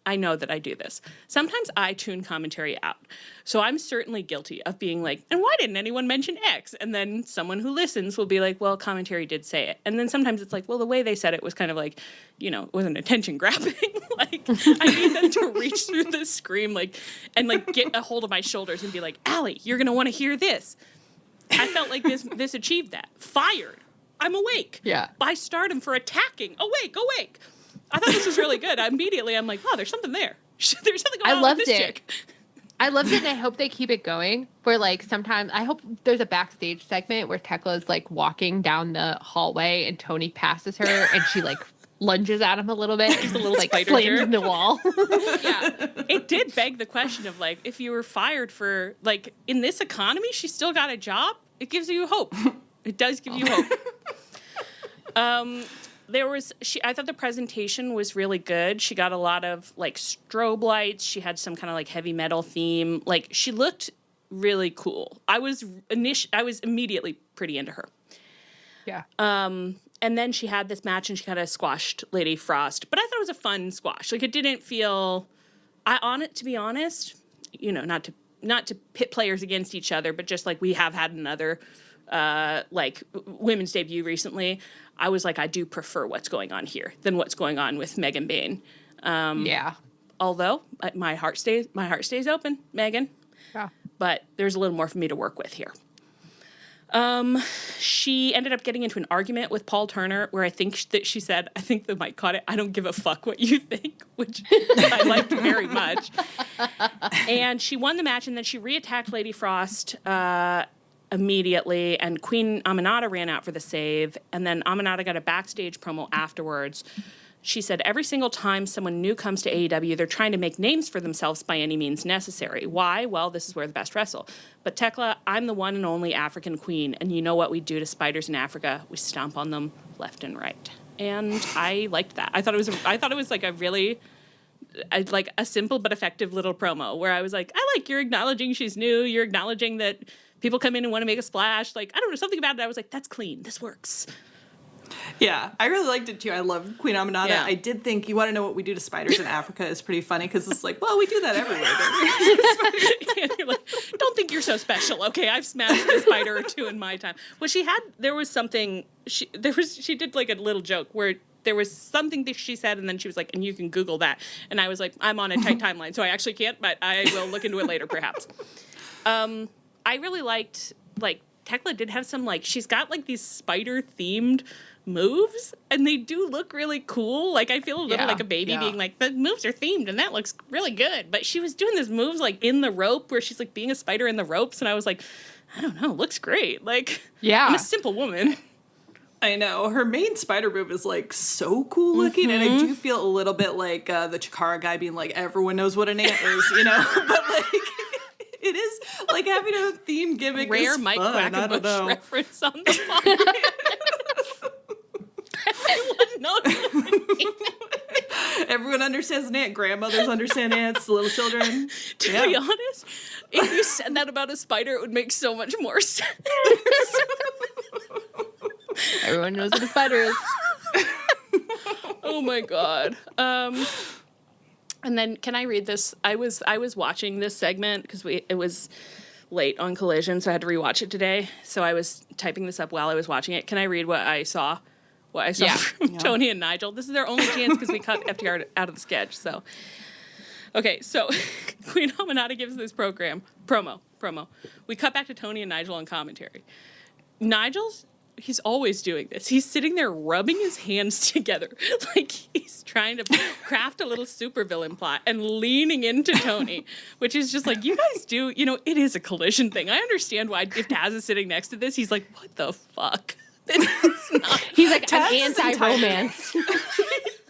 S2: I know that I do this, sometimes I tune commentary out. So I'm certainly guilty of being like, and why didn't anyone mention X? And then someone who listens will be like, well, commentary did say it. And then sometimes it's like, well, the way they said it was kind of like, it wasn't attention grabbing. Like, I need them to reach through the screen, and get a hold of my shoulders and be like, Allie, you're going to want to hear this. I felt like this achieved that. Fired. I'm awake.
S4: Yeah.
S2: By Stardom for attacking. Awake. I thought this was really good. Immediately, I'm like, wow, there's something there. There's something going on with this chick.
S4: I loved it, and I hope they keep it going. Where, sometimes, I hope there's a backstage segment where Thekla is, walking down the hallway, and Tony passes her, and she, lunges at him a little bit. Just a little slams in the wall.
S2: Yeah. It did beg the question of, if you were fired for, in this economy, she still got a job? It gives you hope. It does give you hope. I thought the presentation was really good. She got a lot of strobe lights. She had some kind of heavy metal theme. She looked really cool. I was immediately pretty into her.
S4: Yeah.
S2: And then she had this match and she kind of squashed Lady Frost, but I thought it was a fun squash. It didn't feel, to be honest, not to pit players against each other, but just we have had another women's debut recently. I was I do prefer what's going on here than what's going on with Megan Bayne.
S4: Yeah.
S2: Although my heart stays open, Megan.
S4: Yeah.
S2: But there's a little more for me to work with here. She ended up getting into an argument with Paul Turner where I think that she said, I think the mic caught it, I don't give a fuck what you think, which I liked very much. And she won the match, and then she reattacked Lady Frost immediately, and Queen Aminata ran out for the save, and then Aminata got a backstage promo afterwards. She said, every single time someone new comes to AEW, they're trying to make names for themselves by any means necessary. Why? Well, this is where the best wrestle. But Thekla, I'm the one and only African queen, and you know what we do to spiders in Africa? We stomp on them left and right. And I liked that. I thought it was a really a simple but effective little promo where I was like, you're acknowledging she's new, you're acknowledging that people come in and want to make a splash. I don't know, something about it. I was like, that's clean. This works.
S3: Yeah, I really liked it too. I love Queen Aminata.
S2: Yeah.
S3: I did think, you want to know what we do to spiders in Africa is pretty funny because it's like, well, we do that everywhere.
S2: And you're like, don't think you're so special. Okay, I've smashed a spider or two in my time. Well, there was something, she did like a little joke where there was something that she said, and then she was like, and you can Google that. And I was like, I'm on a tight timeline, so I actually can't, but I will look into it later, perhaps. I really liked, like, Thekla did have some, like, she's got, like, these spider-themed moves, and they do look really cool. Like, I feel a little like a baby being like, the moves are themed, and that looks really good. But she was doing these moves, like, in the rope, where she's, like, being a spider in the ropes, and I was like, I don't know, looks great. Like, I'm a simple woman.
S3: I know. Her main spider move is, like, so cool looking, and I do feel a little bit like the Chikara guy being like, everyone knows what an ant is, you know? But, like, it is, like, having a theme gimmick
S2: Rare
S3: is
S2: Mike
S3: fun.
S2: Quackenbush reference on the phone.
S3: Everyone understands an ant. Grandmothers understand ants. Little children.
S2: To be honest, if you said that about a spider, it would make so much more sense.
S4: Everyone knows what a spider is.
S2: Oh my god. And then can I read this? I was watching this segment because it was late on Collision, so I had to rewatch it today. So I was typing this up while I was watching it. Can I read what I saw? From Tony and Nigel. This is their only chance because we cut FTR out of the sketch. So, okay, so Queen Aminata gives this promo. We cut back to Tony and Nigel on commentary. He's always doing this. He's sitting there rubbing his hands together like he's trying to craft a little supervillain plot and leaning into Tony, which is just like, you guys do, you know, it is a Collision thing. I understand why if Taz is sitting next to this, he's like, what the fuck?
S4: He's like, I'm anti-romance.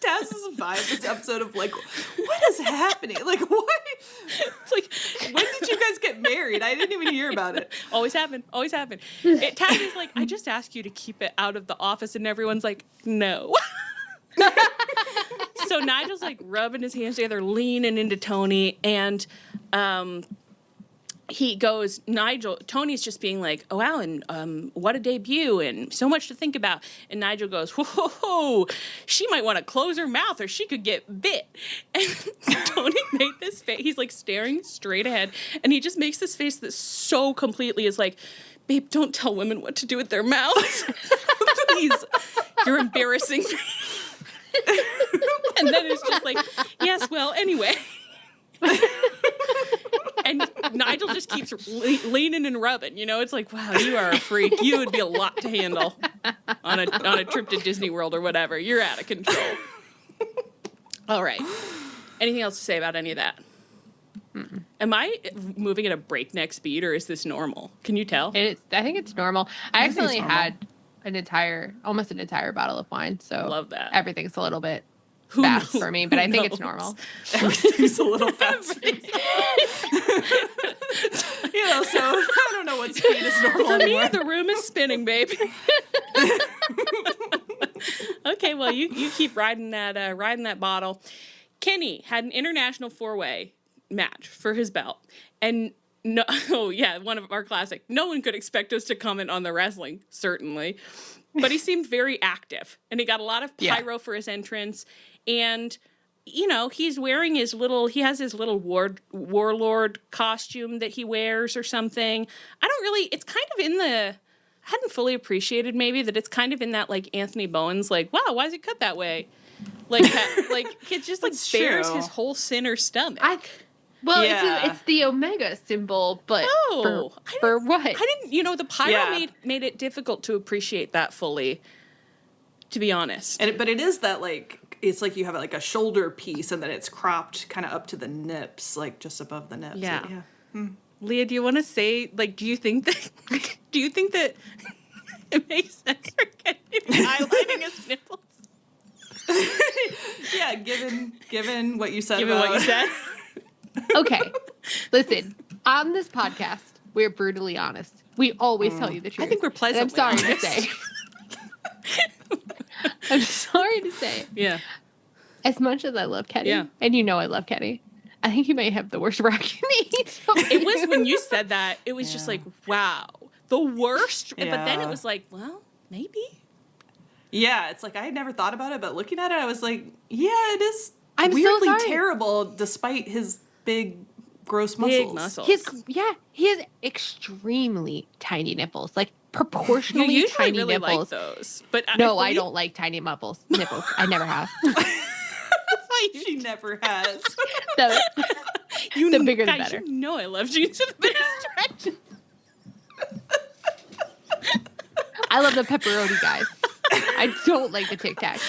S3: Taz's vibe this episode of like, what is happening? Like, what?
S2: It's like,
S3: when did you guys get married? I didn't even hear about it.
S2: Always happened. Taz is like, I just asked you to keep it out of the office, and everyone's like, no. So Nigel's like rubbing his hands together, leaning into Tony, and he goes, Tony's just being like, oh, wow, and what a debut, and so much to think about. And Nigel goes, whoa, she might want to close her mouth or she could get bit. And Tony made this face. He's like staring straight ahead, and he just makes this face that so completely is like, babe, don't tell women what to do with their mouths. Please, you're embarrassing me. And then it's just like, yes, well, anyway. And Nigel just keeps leaning and rubbing. You know, it's like, wow, you are a freak. You would be a lot to handle on a trip to Disney World or whatever. You're out of control. All right. Anything else to say about any of that? Mm-mm. Am I moving at a breakneck speed, or is this normal? Can you tell?
S4: I think it's normal. I accidentally had almost an entire bottle of wine, so
S2: love that.
S4: Everything's a little bit fast for me, but I think it's normal.
S3: Everything's a little fast. You know, so I don't know what speed is normal
S2: for
S3: anymore.
S2: me, the room is spinning, baby. Okay, well, you keep riding that bottle. Kenny had an international 4-way match for his belt, and one of our classic. No one could expect us to comment on the wrestling, certainly, but he seemed very active, and he got a lot of pyro for his entrance. And, you know, he's wearing he has his little warlord costume that he wears or something. It's kind of I hadn't fully appreciated maybe that it's kind of in that, like, Anthony Bowens, like, wow, why is it cut that way? Like, it just, like, bears his whole center stomach.
S4: It's the Omega symbol, but for what?
S2: I didn't, the pyro made it difficult to appreciate that fully, to be honest.
S3: But it is that, like, it's like you have like a shoulder piece and then it's cropped kind of up to the nips, like just above the nips.
S2: Yeah. Leah, do you want to say, like, do you think that it makes sense for Kenny to be highlighting his nipples?
S3: Yeah, given what you said.
S4: Okay, listen, on this podcast, we're brutally honest. We always tell you the truth.
S2: I think we're pleasantly
S4: I'm sorry to say. I'm sorry to say.
S2: Yeah.
S4: As much as I love Kenny, and you know I love Kenny, I think he may have the worst rack you need.
S2: It was when you said that, it was just like, wow, the worst. Yeah. But then it was like, well, maybe.
S3: Yeah, it's like I had never thought about it, but looking at it, I was like, yeah, it is
S4: I'm so
S3: weirdly
S4: sorry.
S3: terrible despite his big, gross muscles.
S2: Big muscles.
S4: He has extremely tiny nipples, like proportionally
S2: You usually
S4: tiny
S2: really
S4: nipples.
S2: like those, but
S4: No, I don't like tiny nipples. I never have.
S3: She never has.
S4: The bigger the better.
S2: You know I love jeans to the biggest stretch.
S4: I love the pepperoni guys. I don't like the Tic Tacs.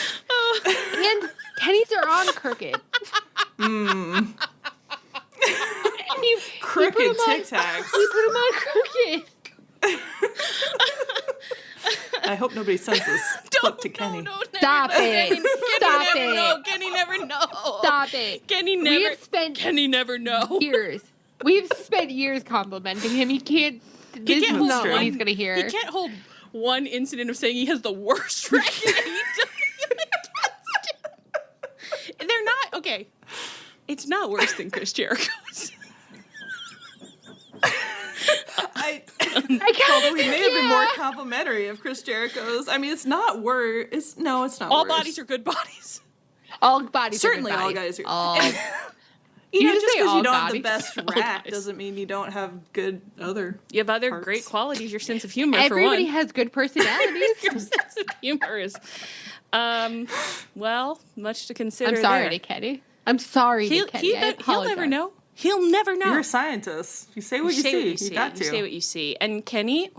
S4: And Kenny's are on crooked.
S3: Crooked Tic Tacs.
S4: We put them on crooked.
S3: I hope nobody sends this clip to Kenny.
S2: No,
S4: Stop it. Stop
S2: Kenny never
S4: it.
S2: know. Kenny never know.
S4: Stop it.
S2: Kenny never know.
S4: Years. We've spent years complimenting him. He can't. This is not what he's going to hear.
S2: He can't hold one incident of saying he has the worst record. They're not, okay. It's not worse than Chris Jericho's.
S3: Although we may have been more complimentary of Chris Jericho's. I mean, it's not worse. It's not
S2: All
S3: worse.
S2: bodies are good bodies.
S4: All bodies
S3: Certainly
S4: are good
S3: all
S4: bodies.
S3: guys are.
S4: All.
S3: You know,
S4: just
S3: just
S4: say
S3: because
S4: all
S3: you don't have
S4: bodies.
S3: the best
S2: All
S3: rack
S2: guys.
S3: doesn't mean you don't have good other.
S2: You have other
S3: parts.
S2: great qualities. Your sense of humor,
S4: Everybody
S2: for one.
S4: has good personalities.
S2: Your sense of humor is, well, much to consider.
S4: I'm sorry
S2: there.
S4: to Kenny. I'm sorry to Kenny. I
S2: He'll never
S4: apologize.
S2: know. He'll never know.
S3: You're a scientist. You say what you see. You got to.
S2: You say what you see. And Kenny,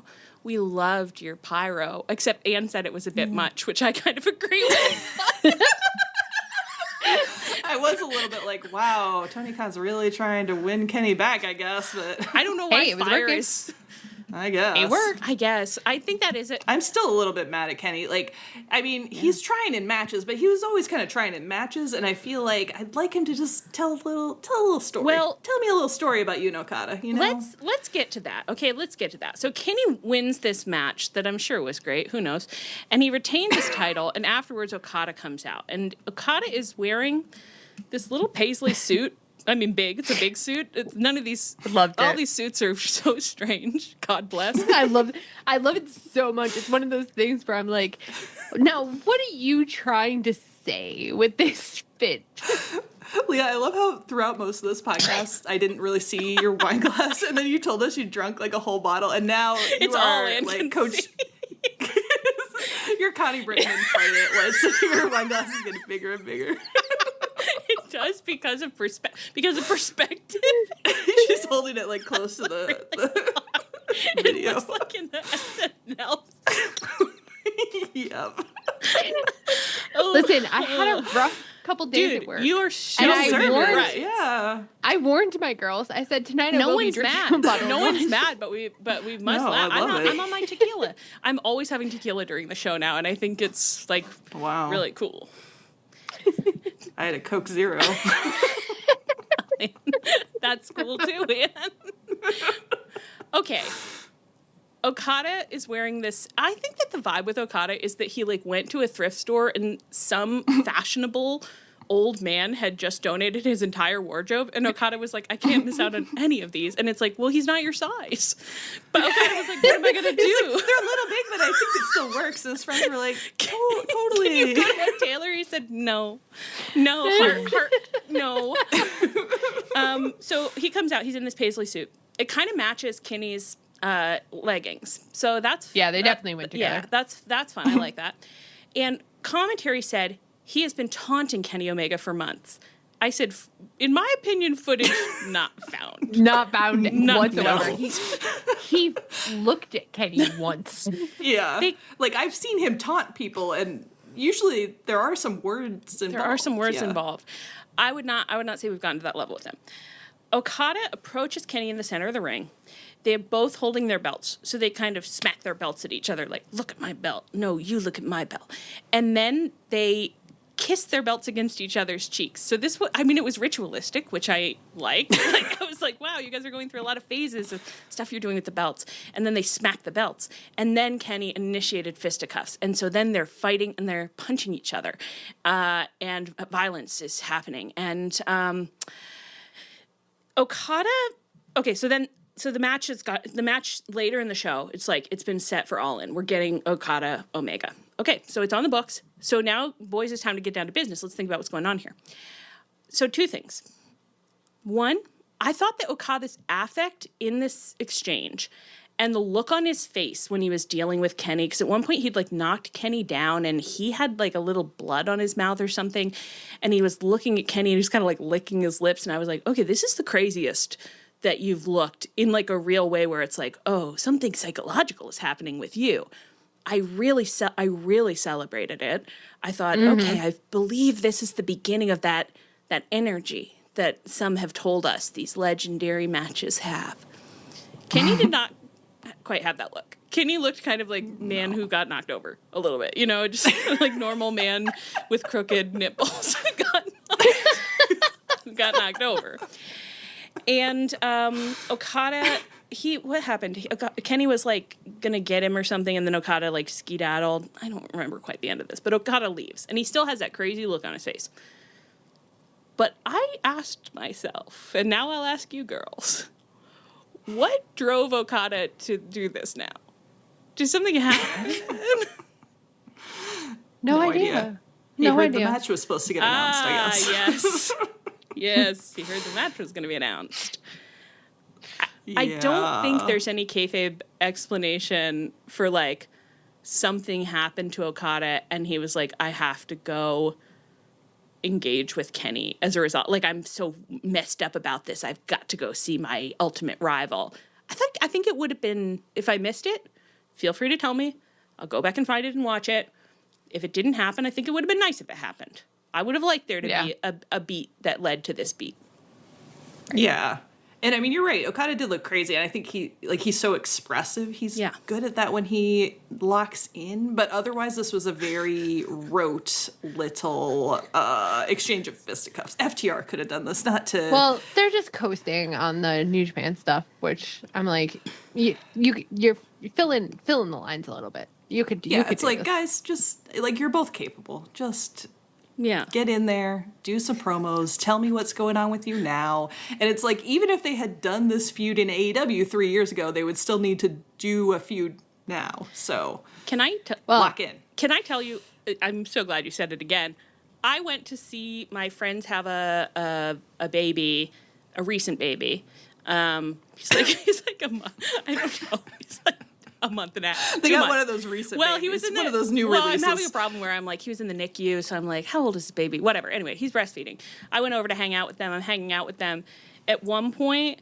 S2: we loved your pyro, except Anne said it was a bit much, which I kind of agree with.
S3: I was a little bit like, wow, Tony Khan's really trying to win Kenny back, I guess, but
S2: I don't know why
S4: It was
S2: fire
S4: working.
S2: is.
S3: I guess.
S4: It worked.
S2: I guess. I think that is it.
S3: I'm still a little bit mad at Kenny. Like, I mean, he's trying in matches, but he was always kind of trying in matches, and I feel like I'd like him to just tell a little story.
S2: Well,
S3: tell me a little story about you and Okada, you know?
S2: Let's get to that. Okay, let's get to that. So Kenny wins this match that I'm sure was great. Who knows? And he retains his title, and afterwards Okada comes out. And Okada is wearing this little paisley suit. I mean, big. It's a big suit. None of these.
S4: Loved
S2: all
S4: it.
S2: these suits are so strange. God bless.
S4: I love it so much. It's one of those things where I'm like, now what are you trying to say with this fit?
S3: Leah, I love how throughout most of this podcast, I didn't really see your wine glass, and then you told us you drunk like a whole bottle, and now
S2: It's
S3: you
S2: all
S3: are
S2: Ann
S3: like
S2: can
S3: Coach.
S2: see.
S3: You're Connie Britton in Fight It was. So your wine glass is getting bigger and bigger.
S2: It does because of perspective.
S3: She's holding it like close to the video.
S2: It looks like in the SNL.
S3: Yep.
S4: Listen, I had a rough couple days
S2: Dude,
S4: at work.
S2: you are so
S4: And I warned-
S2: right.
S3: Yeah.
S4: I warned my girls. I said tonight I
S2: No
S4: will be
S2: one's
S4: drinking
S2: mad.
S4: a bottle
S2: No
S4: of
S2: one's
S4: wine.
S2: mad, but we must
S3: No,
S2: laugh.
S3: I love it.
S2: I'm on my tequila. I'm always having tequila during the show now, and I think it's like
S3: Wow.
S2: really cool.
S3: I had a Coke Zero.
S2: That's cool too, man. Okay. Okada is wearing this. I think that the vibe with Okada is that he like went to a thrift store and some fashionable old man had just donated his entire wardrobe, and Okada was like, I can't miss out on any of these. And it's like, well, he's not your size. But Okada was like, what am I gonna do?
S3: They're a little big, but I think it still works. And his friends were like, oh, totally.
S2: Can you go to Taylor? He said, no, heart, no. So he comes out. He's in this paisley suit. It kind of matches Kenny's leggings. So that's
S4: Yeah, they definitely went together.
S2: Yeah, that's fun. I like that. And commentary said he has been taunting Kenny Omega for months. I said, in my opinion, footage not found.
S4: Not found
S2: None
S4: whatsoever.
S2: found.
S4: He looked at Kenny once.
S3: Yeah. Like, I've seen him taunt people, and usually there are some words involved.
S2: There are some words
S3: Yeah.
S2: involved. I would not say we've gotten to that level with him. Okada approaches Kenny in the center of the ring. They're both holding their belts, so they kind of smack their belts at each other, like, look at my belt. No, you look at my belt. And then they kiss their belts against each other's cheeks. So this was, I mean, it was ritualistic, which I liked. Like, I was like, wow, you guys are going through a lot of phases of stuff you're doing with the belts. And then they smacked the belts. And then Kenny initiated fisticuffs. And so then they're fighting and they're punching each other. And violence is happening. And Okada, okay, so then So the match later in the show, it's like it's been set for All In. We're getting Okada Omega. Okay, so it's on the books. So now, boys, it's time to get down to business. Let's think about what's going on here. So 2 things. One, I thought that Okada's affect in this exchange and the look on his face when he was dealing with Kenny, because at one point he'd like knocked Kenny down and he had like a little blood on his mouth or something, and he was looking at Kenny and he was kind of like licking his lips, and I was like, okay, this is the craziest that you've looked in like a real way where it's like, oh, something psychological is happening with you. I really celebrated it. I thought, okay, I believe this is the beginning of that energy that some have told us these legendary matches have. Kenny did not quite have that look. Kenny looked kind of like man who got knocked over a little bit, you know, just like normal man with crooked nipples got knocked over. And Okada, what happened? Kenny was like gonna get him or something, and then Okada like skedaddled. I don't remember quite the end of this, but Okada leaves, and he still has that crazy look on his face. But I asked myself, and now I'll ask you girls, what drove Okada to do this now? Did something happen?
S4: No idea.
S3: He heard the match was supposed to get announced, I guess.
S2: Yes. Yes, he heard the match was going to be announced. I don't think there's any kayfabe explanation for, like, something happened to Okada and he was like, I have to go engage with Kenny as a result. Like, I'm so messed up about this. I've got to go see my ultimate rival. I think it would have been, if I missed it, feel free to tell me. I'll go back and find it and watch it. If it didn't happen, I think it would have been nice if it happened. I would have liked there to be a beat that led to this beat.
S3: Yeah. And I mean, you're right. Okada did look crazy. And I think he's so expressive. He's good at that when he locks in. But otherwise, this was a very rote little exchange of fisticuffs. FTR could have done this, not to...
S4: Well, they're just coasting on the New Japan stuff, which I'm like, you're filling the lines a little bit. You could
S3: it's like,
S4: this.
S3: Guys, just, like, you're both capable. Just...
S2: Yeah.
S3: Get in there, do some promos, tell me what's going on with you now. And it's like, even if they had done this feud in AEW 3 years ago, they would still need to do a feud now. So, lock in.
S2: Can I tell you, I'm so glad you said it again. I went to see my friends have a baby, a recent baby. He's like a month. I don't know. He's like a month and a half.
S3: They got one of those recent babies.
S2: He was in
S3: one of those new releases.
S2: I'm having a problem where I'm like, he was in the NICU, so I'm like, how old is this baby? Whatever. Anyway, he's breastfeeding. I went over to hang out with them. I'm hanging out with them. At one point,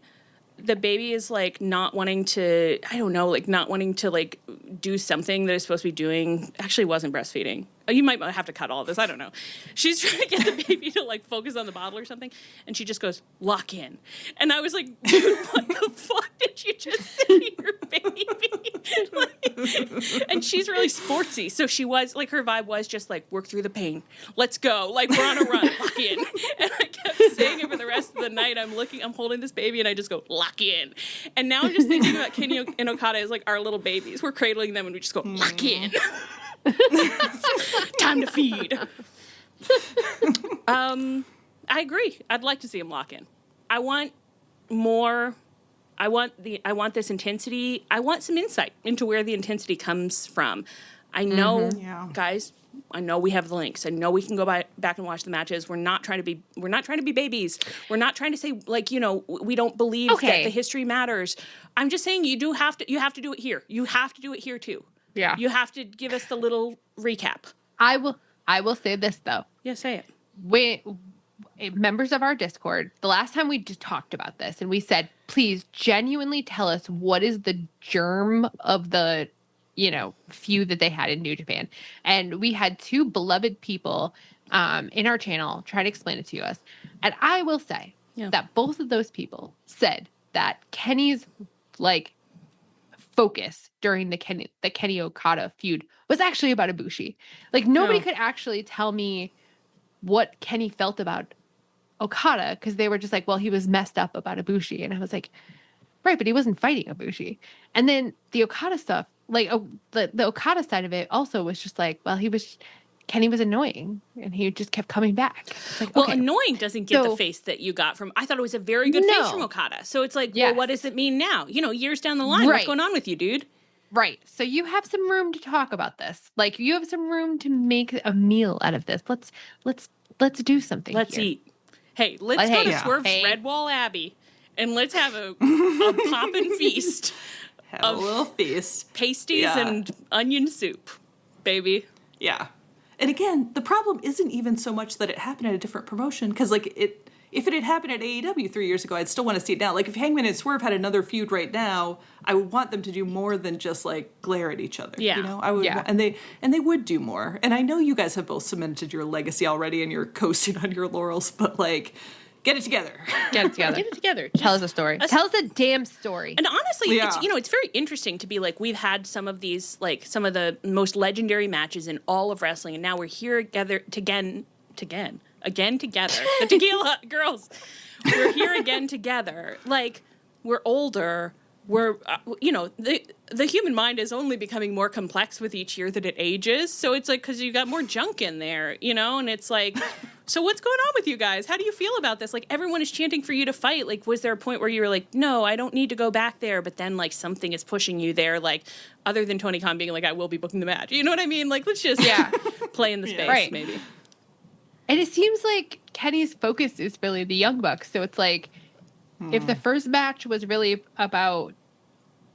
S2: the baby is like not wanting to, like do something that it's supposed to be doing. Actually, wasn't breastfeeding. You might have to cut all of this. I don't know. She's trying to get the baby to like focus on the bottle or something, and she just goes, lock in. And I was like, dude, what the fuck did you just say to your baby? And she's really sportsy. So she was like, her vibe was just like, work through the pain. Let's go. Like, we're on a run. Lock in. And I kept saying it for the rest of the night. I'm holding this baby, and I just go, lock in. And now I'm just thinking about Kenny and Okada as like our little babies. We're cradling them, and we just go, lock in. Time to feed. I agree. I'd like to see him lock in. I want more. I want this intensity. I want some insight into where the intensity comes from. I know, guys. I know we have the links. I know we can go back and watch the matches. We're not trying to be babies. We're not trying to say like, we don't believe that the history matters. I'm just saying you have to do it here. You have to do it here too.
S4: Yeah.
S2: You have to give us the little recap.
S4: I will say this though.
S2: Yeah, say it.
S4: Members of our Discord, the last time we just talked about this and we said, please genuinely tell us what is the germ of the, feud that they had in New Japan. And we had 2 beloved people in our channel try to explain it to us. And I will say that both of those people said that Kenny's focus during the Kenny Okada feud was actually about Ibushi. Like nobody could actually tell me what Kenny felt about Okada because they were just like, well, he was messed up about Ibushi. And I was like, right, but he wasn't fighting Ibushi. And then the Okada stuff, the Okada side of it also was just like, well, he was Kenny was annoying, and he just kept coming back. It's like,
S2: Well,
S4: okay.
S2: annoying doesn't get the face that you got from. I thought it was a very good face from Okada. So it's like, well, what does it mean now? Years down the line, what's going on with you, dude?
S4: Right. So you have some room to talk about this. Like, you have some room to make a meal out of this. Let's do something.
S2: Let's
S4: here.
S2: eat. Hey, let's go to Swerve's Redwall Abbey and let's have a poppin' feast.
S3: Have a little feast.
S2: Pasties and onion soup, baby.
S3: Yeah. And again, the problem isn't even so much that it happened at a different promotion, because if it had happened at AEW 3 years ago, I'd still want to see it now. Like, if Hangman and Swerve had another feud right now, I would want them to do more than just like glare at each other.
S2: Yeah.
S3: I would, and they would do more. And I know you guys have both cemented your legacy already, and you're coasting on your laurels, but like, get it together.
S4: Get it together.
S2: Get it together.
S4: Tell us a story. Tell us a damn story.
S2: And honestly, it's very interesting to be like, we've had some of these, like, some of the most legendary matches in all of wrestling, and now we're here together again together. The Tequila girls, we're here again together. Like, we're older. We're, the human mind is only becoming more complex with each year that it ages. So it's like, because you got more junk in there, and it's like, so what's going on with you guys? How do you feel about this? Like, everyone is chanting for you to fight. Like, was there a point where you were like, no, I don't need to go back there, but then like something is pushing you there, like, other than Tony Khan being like, I will be booking the match. You know what I mean? Like, let's just play in the space, maybe.
S4: And it seems like Kenny's focus is really the Young Bucks. So it's like, if the first match was really about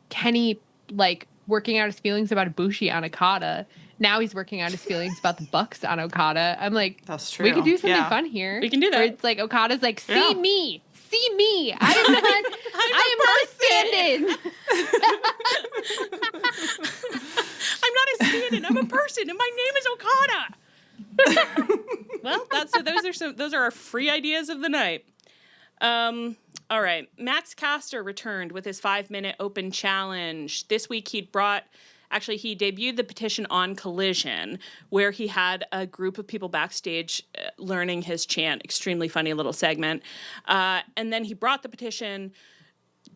S4: Kenny, like, working out his feelings about Ibushi on Okada, now he's working out his feelings about the Bucks on Okada. I'm like,
S3: that's true.
S4: We could do something fun here.
S2: We can do that.
S4: Where it's like, Okada's like, see me. I am not a stand-in.
S2: I'm not a stand-in. I'm a person, and my name is Okada. Well, those are our free ideas of the night. All right. Max Caster returned with his 5-minute open challenge. This week he debuted the petition on Collision, where he had a group of people backstage learning his chant. Extremely funny little segment. And then he brought the petition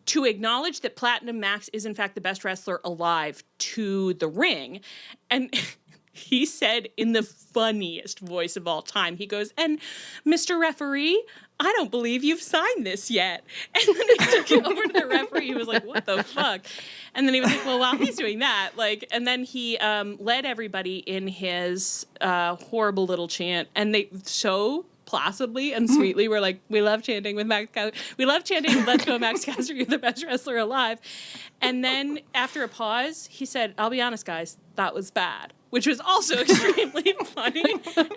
S2: to acknowledge that Platinum Max is in fact the best wrestler alive to the ring. And he said in the funniest voice of all time, he goes, and Mr. Referee, I don't believe you've signed this yet. And then he took it over to the referee. He was like, what the fuck? And then he was like, well, while he's doing that, like, and then he led everybody in his horrible little chant. And they so placidly and sweetly were like, we love chanting with Max Caster. We love chanting, let's go Max Caster, you're the best wrestler alive. And then after a pause, he said, I'll be honest, guys, that was bad. Which was also extremely funny.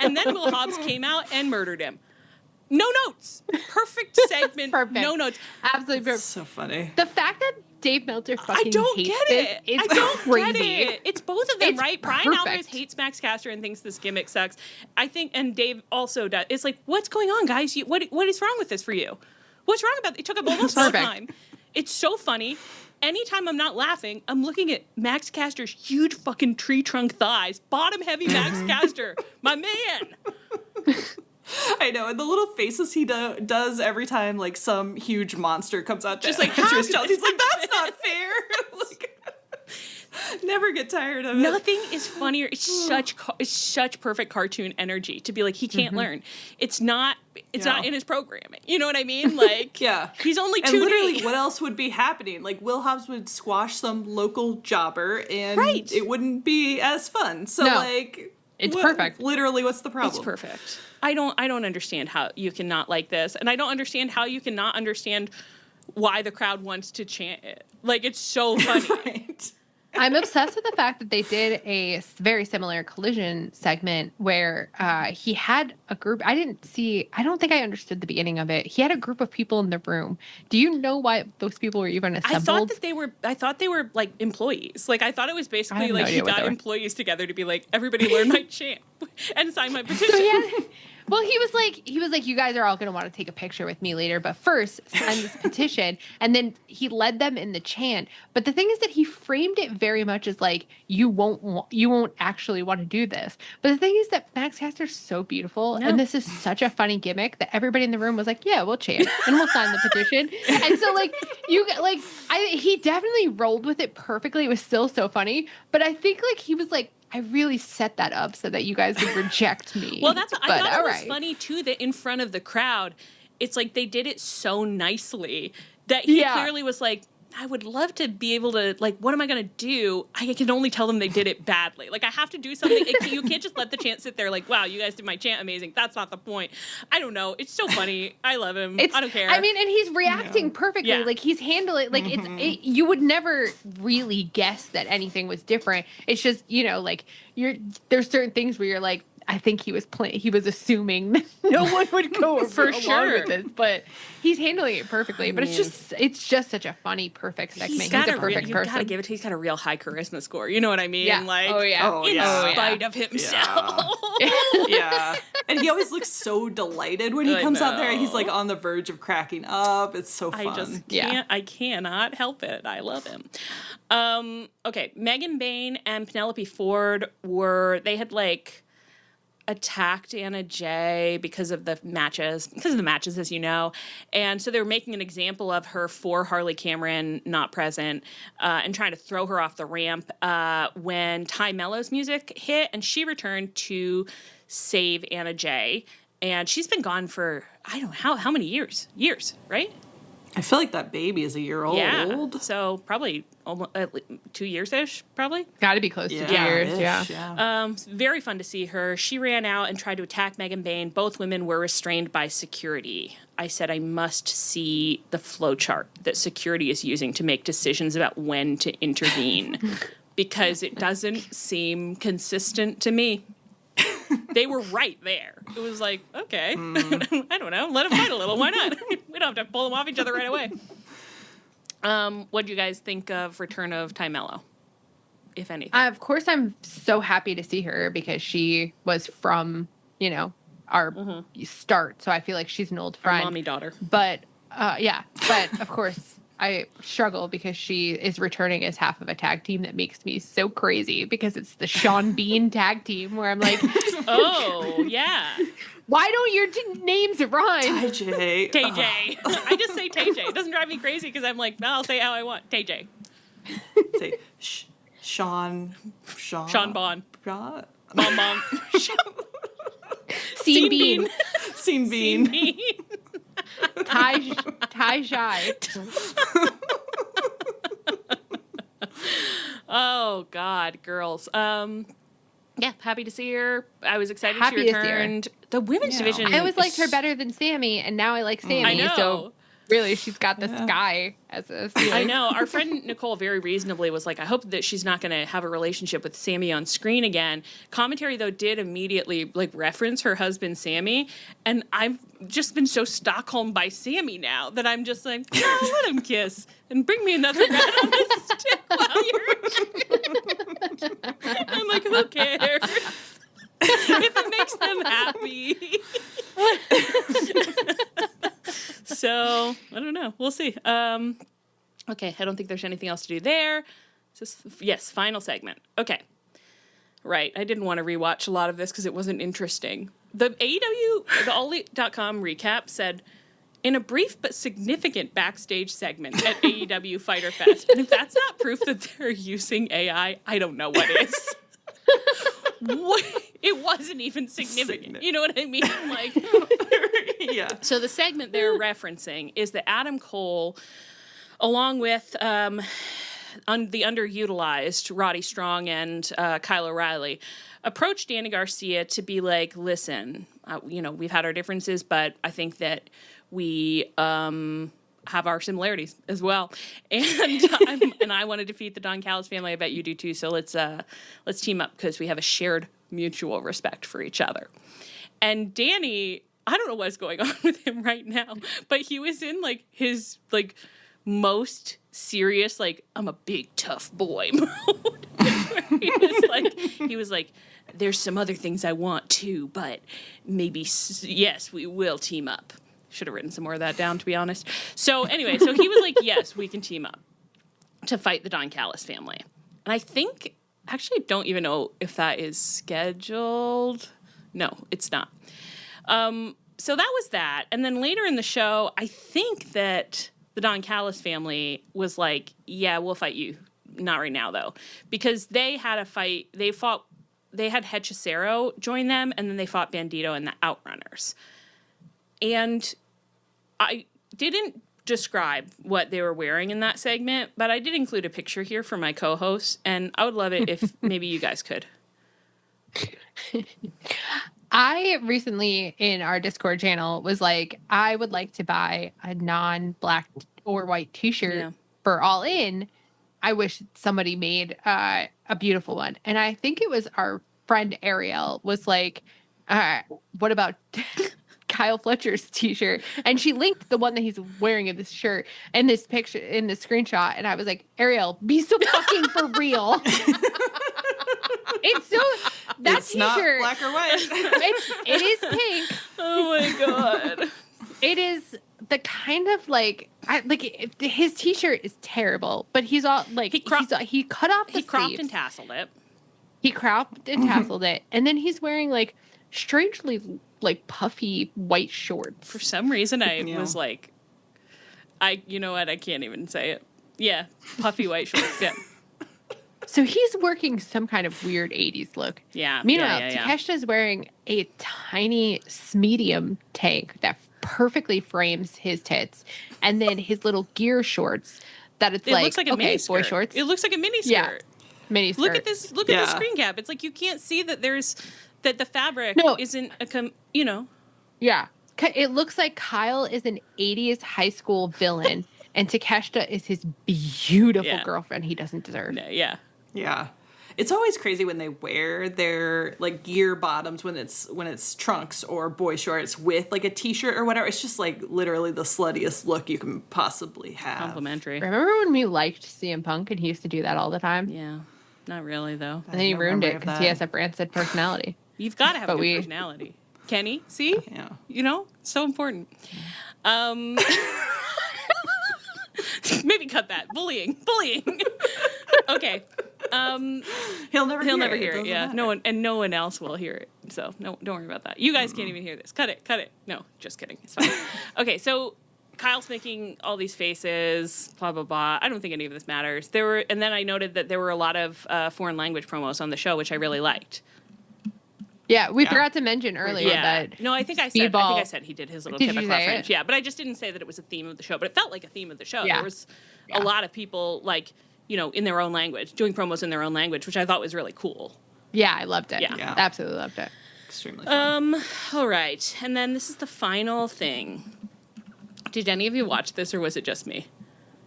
S2: And then Will Hobbs came out and murdered him. No notes. Perfect segment.
S4: Perfect.
S2: No notes.
S4: Absolutely perfect.
S3: So funny.
S4: The fact that Dave Meltzer fucking hates
S2: get it.
S4: this is
S2: I don't
S4: crazy.
S2: get it. It's both of them,
S4: It's
S2: right? Brian
S4: perfect.
S2: Alvarez hates Max Caster and thinks this gimmick sucks. I think, and Dave also does. It's like, what's going on, guys? What is wrong with this for you? What's wrong about it? It took up almost all time. It's so funny. Anytime I'm not laughing, I'm looking at Max Caster's huge fucking tree trunk thighs. Bottom heavy Max Caster. My man.
S3: I know, and the little faces he does every time, like, some huge monster comes out,
S2: just like,
S3: he's like, that's not fair. Like, never get tired of it.
S2: Nothing is funnier. It's such perfect cartoon energy to be like, he can't learn. It's not in his programming. You know what I mean? Like, he's only 2D.
S3: And literally, what else would be happening? Like, Will Hobbs would squash some local jobber, and it wouldn't be as fun. So,
S4: it's perfect.
S3: Literally, what's the problem?
S2: It's perfect. I don't understand how you can not like this, and I don't understand how you can not understand why the crowd wants to chant it. Like, it's so funny.
S3: Right.
S4: I'm obsessed with the fact that they did a very similar Collision segment where he had a group. I don't think I understood the beginning of it. He had a group of people in the room. Do you know why those people were even assembled?
S2: I thought they were like employees. Like, I thought it was basically like he got employees together to be like, everybody learn my chant and sign my petition.
S4: So well, he was like, you guys are all going to want to take a picture with me later, but first sign this petition. And then he led them in the chant. But the thing is that he framed it very much as like, you won't actually want to do this. But the thing is that Max Caster's so beautiful, and this is such a funny gimmick that everybody in the room was like, yeah, we'll chant and we'll sign the petition. And so he definitely rolled with it perfectly. It was still so funny. But I think like he was like, I really set that up so that you guys would reject me.
S2: Well, I thought it was
S4: right.
S2: funny too that in front of the crowd, it's like they did it so nicely that he clearly was like, I would love to be able to, like, what am I going to do? I can only tell them they did it badly. Like, I have to do something. You can't just let the chant sit there like, wow, you guys did my chant amazing. That's not the point. I don't know. It's so funny. I love him. I don't care.
S4: I mean, and he's reacting perfectly.
S2: Yeah.
S4: Like, he's handling, like, you would never really guess that anything was different. It's just, you know, like, there's certain things where you're like, I think he was assuming that no one would go
S2: for sure
S4: with this, but he's handling it perfectly. But it's just such a funny, perfect segment. He's a perfect person.
S2: You gotta give it. He's got a real high charisma score. You know what I mean?
S4: Yeah.
S2: Like,
S4: in
S2: spite of himself.
S3: Yeah. And he always looks so delighted when he comes out there. He's like on the verge of cracking up. It's so fun.
S2: I just can't. I cannot help it. I love him. Okay, Megan Bayne and Penelope Ford they had like attacked Anna Jay because of the matches, as you know. And so they were making an example of her for Harley Cameron not present and trying to throw her off the ramp when Ty Mello's music hit and she returned to save Anna Jay. And she's been gone for, I don't know, how many years? Years, right?
S3: I feel like that baby is a year old.
S2: Yeah, so probably almost 2 years-ish, probably.
S4: Got to be close to 2 years,
S3: yeah.
S2: Very fun to see her. She ran out and tried to attack Megan Bayne. Both women were restrained by security. I said I must see the flowchart that security is using to make decisions about when to intervene because it doesn't seem consistent to me. They were right there. It was like, okay, I don't know. Let them fight a little. Why not? We don't have to pull them off each other right away. What do you guys think of return of Ty Mello, if anything?
S4: Of course, I'm so happy to see her because she was from, you know, our start. So I feel like she's an old friend.
S2: Our mommy daughter.
S4: But, but of course, I struggle because she is returning as half of a tag team that makes me so crazy because it's the Sean Bean tag team where I'm like,
S2: oh, yeah.
S4: Why don't your names rhyme?
S3: TJ.
S2: TJ. I just say TJ. It doesn't drive me crazy because I'm like, no, I'll say how I want. TJ.
S3: Say Sean
S2: Bon.
S3: Bon.
S2: Mom.
S4: Scene Bean.
S3: Scene Bean.
S4: Ty Shy.
S2: Oh God, girls. Yeah, happy to see her. I was excited
S4: Happy
S2: she
S4: to see her.
S2: returned. The women's division.
S4: I always liked her better than Sammy, and now I like Sammy.
S2: I know.
S4: So really, she's got the sky as a ceiling.
S2: I know. Our friend Nicole very reasonably was like, I hope that she's not going to have a relationship with Sammy on screen again. Commentary, though, did immediately like reference her husband, Sammy. And I've just been so Stockholm by Sammy now that I'm just like, no, let him kiss and bring me another red on the stick while you're... I'm like, who cares? If it makes them happy. So, I don't know. We'll see. Okay, I don't think there's anything else to do there. Yes, final segment. Okay. Right, I didn't want to rewatch a lot of this because it wasn't interesting. The AEW, the All.com recap said, in a brief but significant backstage segment at AEW Fyter Fest. And if that's not proof that they're using AI, I don't know what is. It wasn't even significant. You know what I mean? Like,
S3: yeah.
S2: So the segment they're referencing is that Adam Cole, along with the underutilized Roddy Strong and Kyle O'Reilly, approached Danny Garcia to be like, listen, we've had our differences, but I think that we have our similarities as well, and I want to defeat the Don Callis family. I bet you do too. So let's team up because we have a shared mutual respect for each other. And Danny, I don't know what's going on with him right now, but he was in like his like most serious, like I'm a big tough boy mode. he was like, there's some other things I want too, but maybe yes, we will team up. Should have written some more of that down, to be honest. So anyway, so he was like, yes, we can team up to fight the Don Callis family. And I think, actually, I don't even know if that is scheduled. No, it's not. So that was that. And then later in the show, I think that the Don Callis family was like, yeah, we'll fight you. Not right now, though. Because they had a fight. They fought they had Hechicero join them, and then they fought Bandito and the Outrunners. And I didn't describe what they were wearing in that segment, but I did include a picture here for my co-hosts, and I would love it if maybe you guys could.
S4: I recently in our Discord channel was like, I would like to buy a non-black or white t-shirt for All In. I wish somebody made a beautiful one. And I think it was our friend Ariel was like, what about Kyle Fletcher's t-shirt? And she linked the one that he's wearing in this shirt and this picture in this screenshot. And I was like, Ariel, be so fucking for real. It's so that
S3: it's
S4: t-shirt,
S3: not black or white.
S4: it is pink.
S2: Oh my God.
S4: It is the kind of his t-shirt is terrible, but he's all like he cut off the
S2: He cropped
S4: sleeves.
S2: and tasseled it.
S4: He cropped and tasseled it, and then he's wearing like strangely like puffy white shorts.
S2: For some reason, I was like, you know what? I can't even say it. Yeah, puffy white shorts. Yeah.
S4: So he's working some kind of weird 80s look.
S2: Yeah.
S4: Meanwhile, Takeshita's wearing a tiny medium tank that perfectly frames his tits, and then his little gear shorts that it
S2: looks like a mini skirt.
S4: Boy shorts.
S2: It looks like a mini skirt.
S4: Yeah. Mini skirt.
S2: Look at this. Look at the screen cap. It's like you can't see that the fabric isn't
S4: Yeah. It looks like Kyle is an 80s high school villain and Takeshita is his beautiful girlfriend he doesn't deserve.
S2: Yeah.
S3: Yeah. It's always crazy when they wear their like gear bottoms when it's trunks or boy shorts with like a t-shirt or whatever. It's just like literally the sluttiest look you can possibly have.
S2: Complimentary.
S4: Remember when we liked CM Punk and he used to do that all the time?
S2: Yeah. Not really though.
S4: And then he ruined it because he has a rancid personality.
S2: You've got to have a good personality. Kenny, see?
S3: Yeah.
S2: You know, so important. Maybe cut that. Bullying. Okay.
S3: He'll never hear
S2: it. Yeah.
S3: Matter.
S2: No one else will hear it. So don't worry about that. You guys can't even hear this. Cut it. No, just kidding. It's fine. Okay, so Kyle's making all these faces, blah, blah, blah. I don't think any of this matters. And then I noted that there were a lot of foreign language promos on the show, which I really liked.
S4: Yeah, we forgot to mention earlier that.
S2: No, I think I said he did his little
S4: Did
S2: Quebec
S4: you say
S2: French.
S4: it?
S2: Yeah, but I just didn't say that it was a theme of the show. But it felt like a theme of the show.
S4: Yeah.
S2: There was a lot of people like, in their own language, doing promos in their own language, which I thought was really cool.
S4: Yeah, I loved it.
S2: Yeah.
S4: Absolutely loved it.
S3: Extremely fun.
S2: All right. And then this is the final thing. Did any of you watch this or was it just me?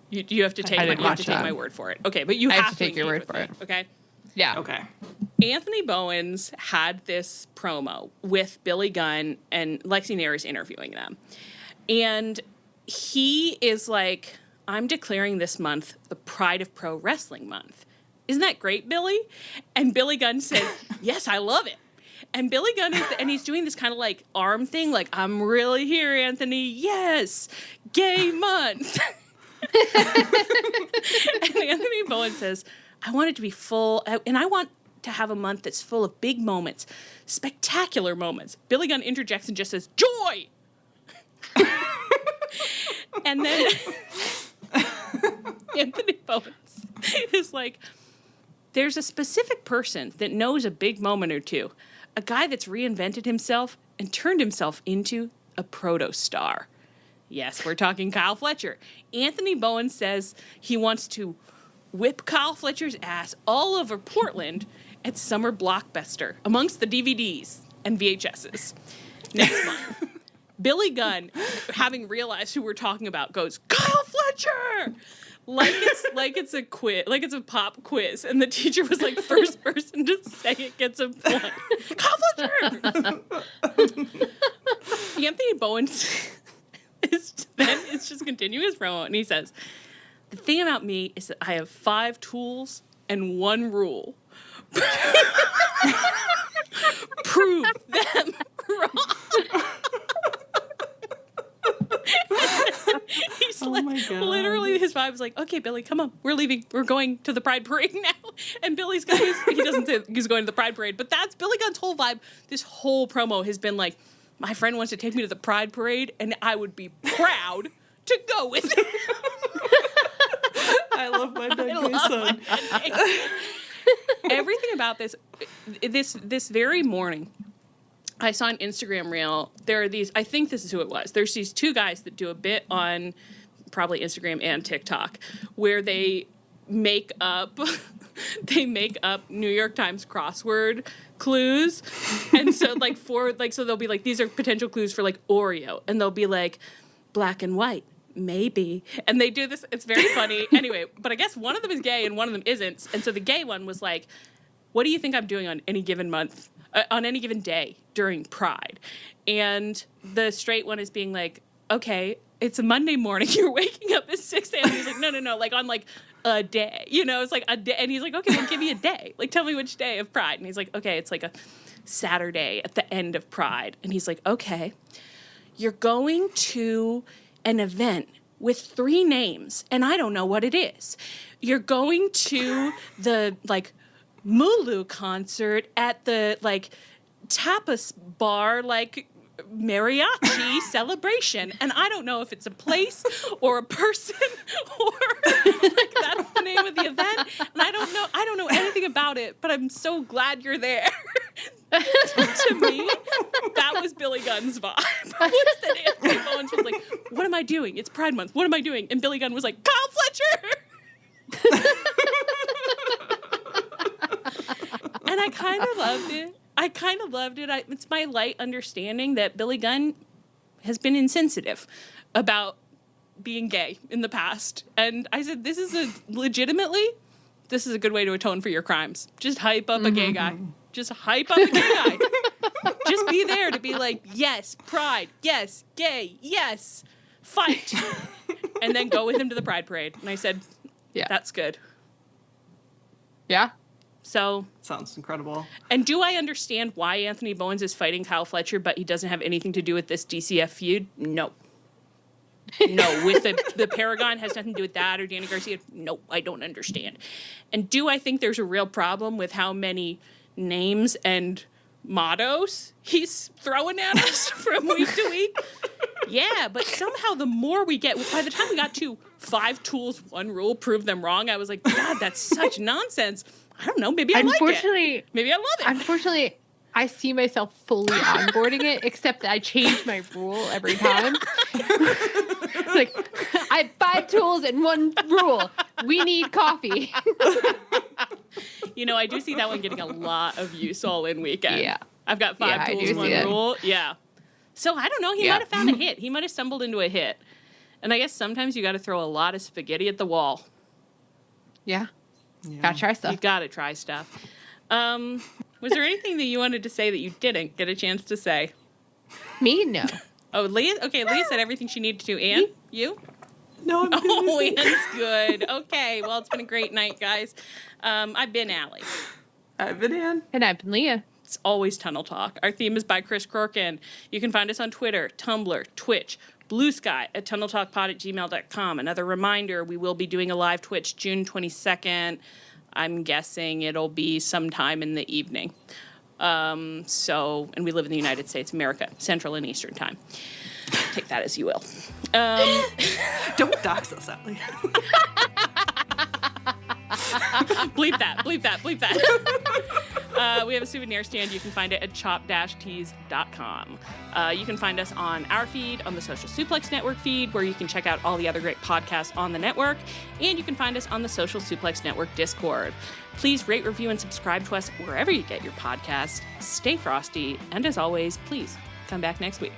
S2: You have to take my word for it. Okay, but you have to
S4: take your word for it.
S2: Okay?
S4: Yeah.
S3: Okay.
S2: Anthony Bowens had this promo with Billy Gunn and Lexi Nair's interviewing them. And he is like, I'm declaring this month the Pride of Pro Wrestling Month. Isn't that great, Billy? And Billy Gunn said, yes, I love it. And Billy Gunn he's doing this kind of like arm thing, like, I'm really here, Anthony. Yes, gay month. And Anthony Bowen says, I want it to be full, and I want to have a month that's full of big moments, spectacular moments. Billy Gunn interjects and just says, joy! And then Anthony Bowens is like, there's a specific person that knows a big moment or two, a guy that's reinvented himself and turned himself into a proto-star. Yes, we're talking Kyle Fletcher. Anthony Bowen says he wants to whip Kyle Fletcher's ass all over Portland at Summer Blockbuster amongst the DVDs and VHSs next month. Billy Gunn, having realized who we're talking about, goes, Kyle Fletcher! Like it's a quiz, like it's a pop quiz, and the teacher was like, first person to say it gets a point. Kyle Fletcher! Anthony Bowen is just continuing his promo, and he says, the thing about me is that I have 5 tools and 1 rule. Prove them wrong. He's
S3: Oh my God.
S2: literally his vibe is like, okay, Billy, come on, we're leaving. We're going to the Pride Parade now. And Billy's going, he doesn't say he's going to the Pride Parade, but that's Billy Gunn's whole vibe. This whole promo has been like, my friend wants to take me to the Pride Parade, and I would be proud to go with him.
S3: I love my son.
S2: everything about this very morning, I saw an Instagram reel. There are these, I think this is who it was. There's these two guys that do a bit on probably Instagram and TikTok where they make up New York Times crossword clues. And so so they'll be like, these are potential clues for like Oreo. And they'll be like black and white. Maybe. And they do this. It's very funny. Anyway, but I guess one of them is gay and one of them isn't. And so the gay one was like, what do you think I'm doing on any given month, on any given day during Pride? And the straight one is being like, okay, it's a Monday morning. You're waking up at 6 a.m. He's like, no. Like on like a day, it's like a day. And he's like, okay, well, give me a day. Like, tell me which day of Pride. And he's like, okay, it's like a Saturday at the end of Pride. And he's like, okay, you're going to an event with 3 names, and I don't know what it is. You're going to the, like, Mulu concert at the, like, tapas bar, like, mariachi celebration, and I don't know if it's a place or a person or, like, that's the name of the event, and I don't know anything about it, but I'm so glad you're there. To me, that was Billy Gunn's vibe. That Anthony Bowens was like, what am I doing? It's Pride Month. What am I doing? And Billy Gunn was like, Kyle Fletcher! And I kind of loved it. It's my light understanding that Billy Gunn has been insensitive about being gay in the past. And I said, this is a good way to atone for your crimes. Just hype up a gay guy. Just hype up a gay guy. Just be there to be like, yes, Pride, yes, gay, yes, fight. And then go with him to the Pride Parade. And I said, yeah, that's good.
S4: Yeah.
S2: So.
S3: Sounds incredible.
S2: And do I understand why Anthony Bowens is fighting Kyle Fletcher, but he doesn't have anything to do with this DCF feud? No. No, with the Paragon has nothing to do with that, or Danny Garcia. No, I don't understand. And do I think there's a real problem with how many names and mottos he's throwing at us from week to week? Yeah, but somehow the more we get, by the time we got to 5 tools, 1 rule, prove them wrong, I was like, God, that's such nonsense. I don't know, maybe I like it. Maybe I love it.
S4: Unfortunately, I see myself fully onboarding it, except that I change my rule every time. Like, I have 5 tools and 1 rule. We need coffee.
S2: I do see that one getting a lot of use all in weekend.
S4: Yeah.
S2: I've got 5 tools, 1 rule. Yeah. So I don't know. He might have found a hit. He might have stumbled into a hit. And I guess sometimes you got to throw a lot of spaghetti at the wall.
S4: Yeah. Gotta try stuff.
S2: You gotta try stuff. Was there anything that you wanted to say that you didn't get a chance to say?
S4: Me? No.
S2: Oh, Leah? Okay, Leah said everything she needed to. Anne? You?
S3: No, I'm good.
S2: Oh, Anne's good. Okay, well, it's been a great night, guys. I've been Allie.
S3: I've been Anne.
S4: And I've been Leah.
S2: It's always Tunnel Talk. Our theme is by Chris Corkin. You can find us on Twitter, Tumblr, Twitch, Blue Sky, at tunneltalkpod@gmail.com. Another reminder, we will be doing a live Twitch June 22nd. I'm guessing it'll be sometime in the evening. And we live in the United States, America, Central and Eastern Time. Take that as you will.
S3: Don't dox us, Allie.
S2: Bleep that. We have a souvenir stand. You can find it at chop-tees.com. You can find us on our feed, on the Social Suplex Network feed, where you can check out all the other great podcasts on the network. And you can find us on the Social Suplex Network Discord. Please rate, review, and subscribe to us wherever you get your podcasts. Stay frosty. And as always, please come back next week.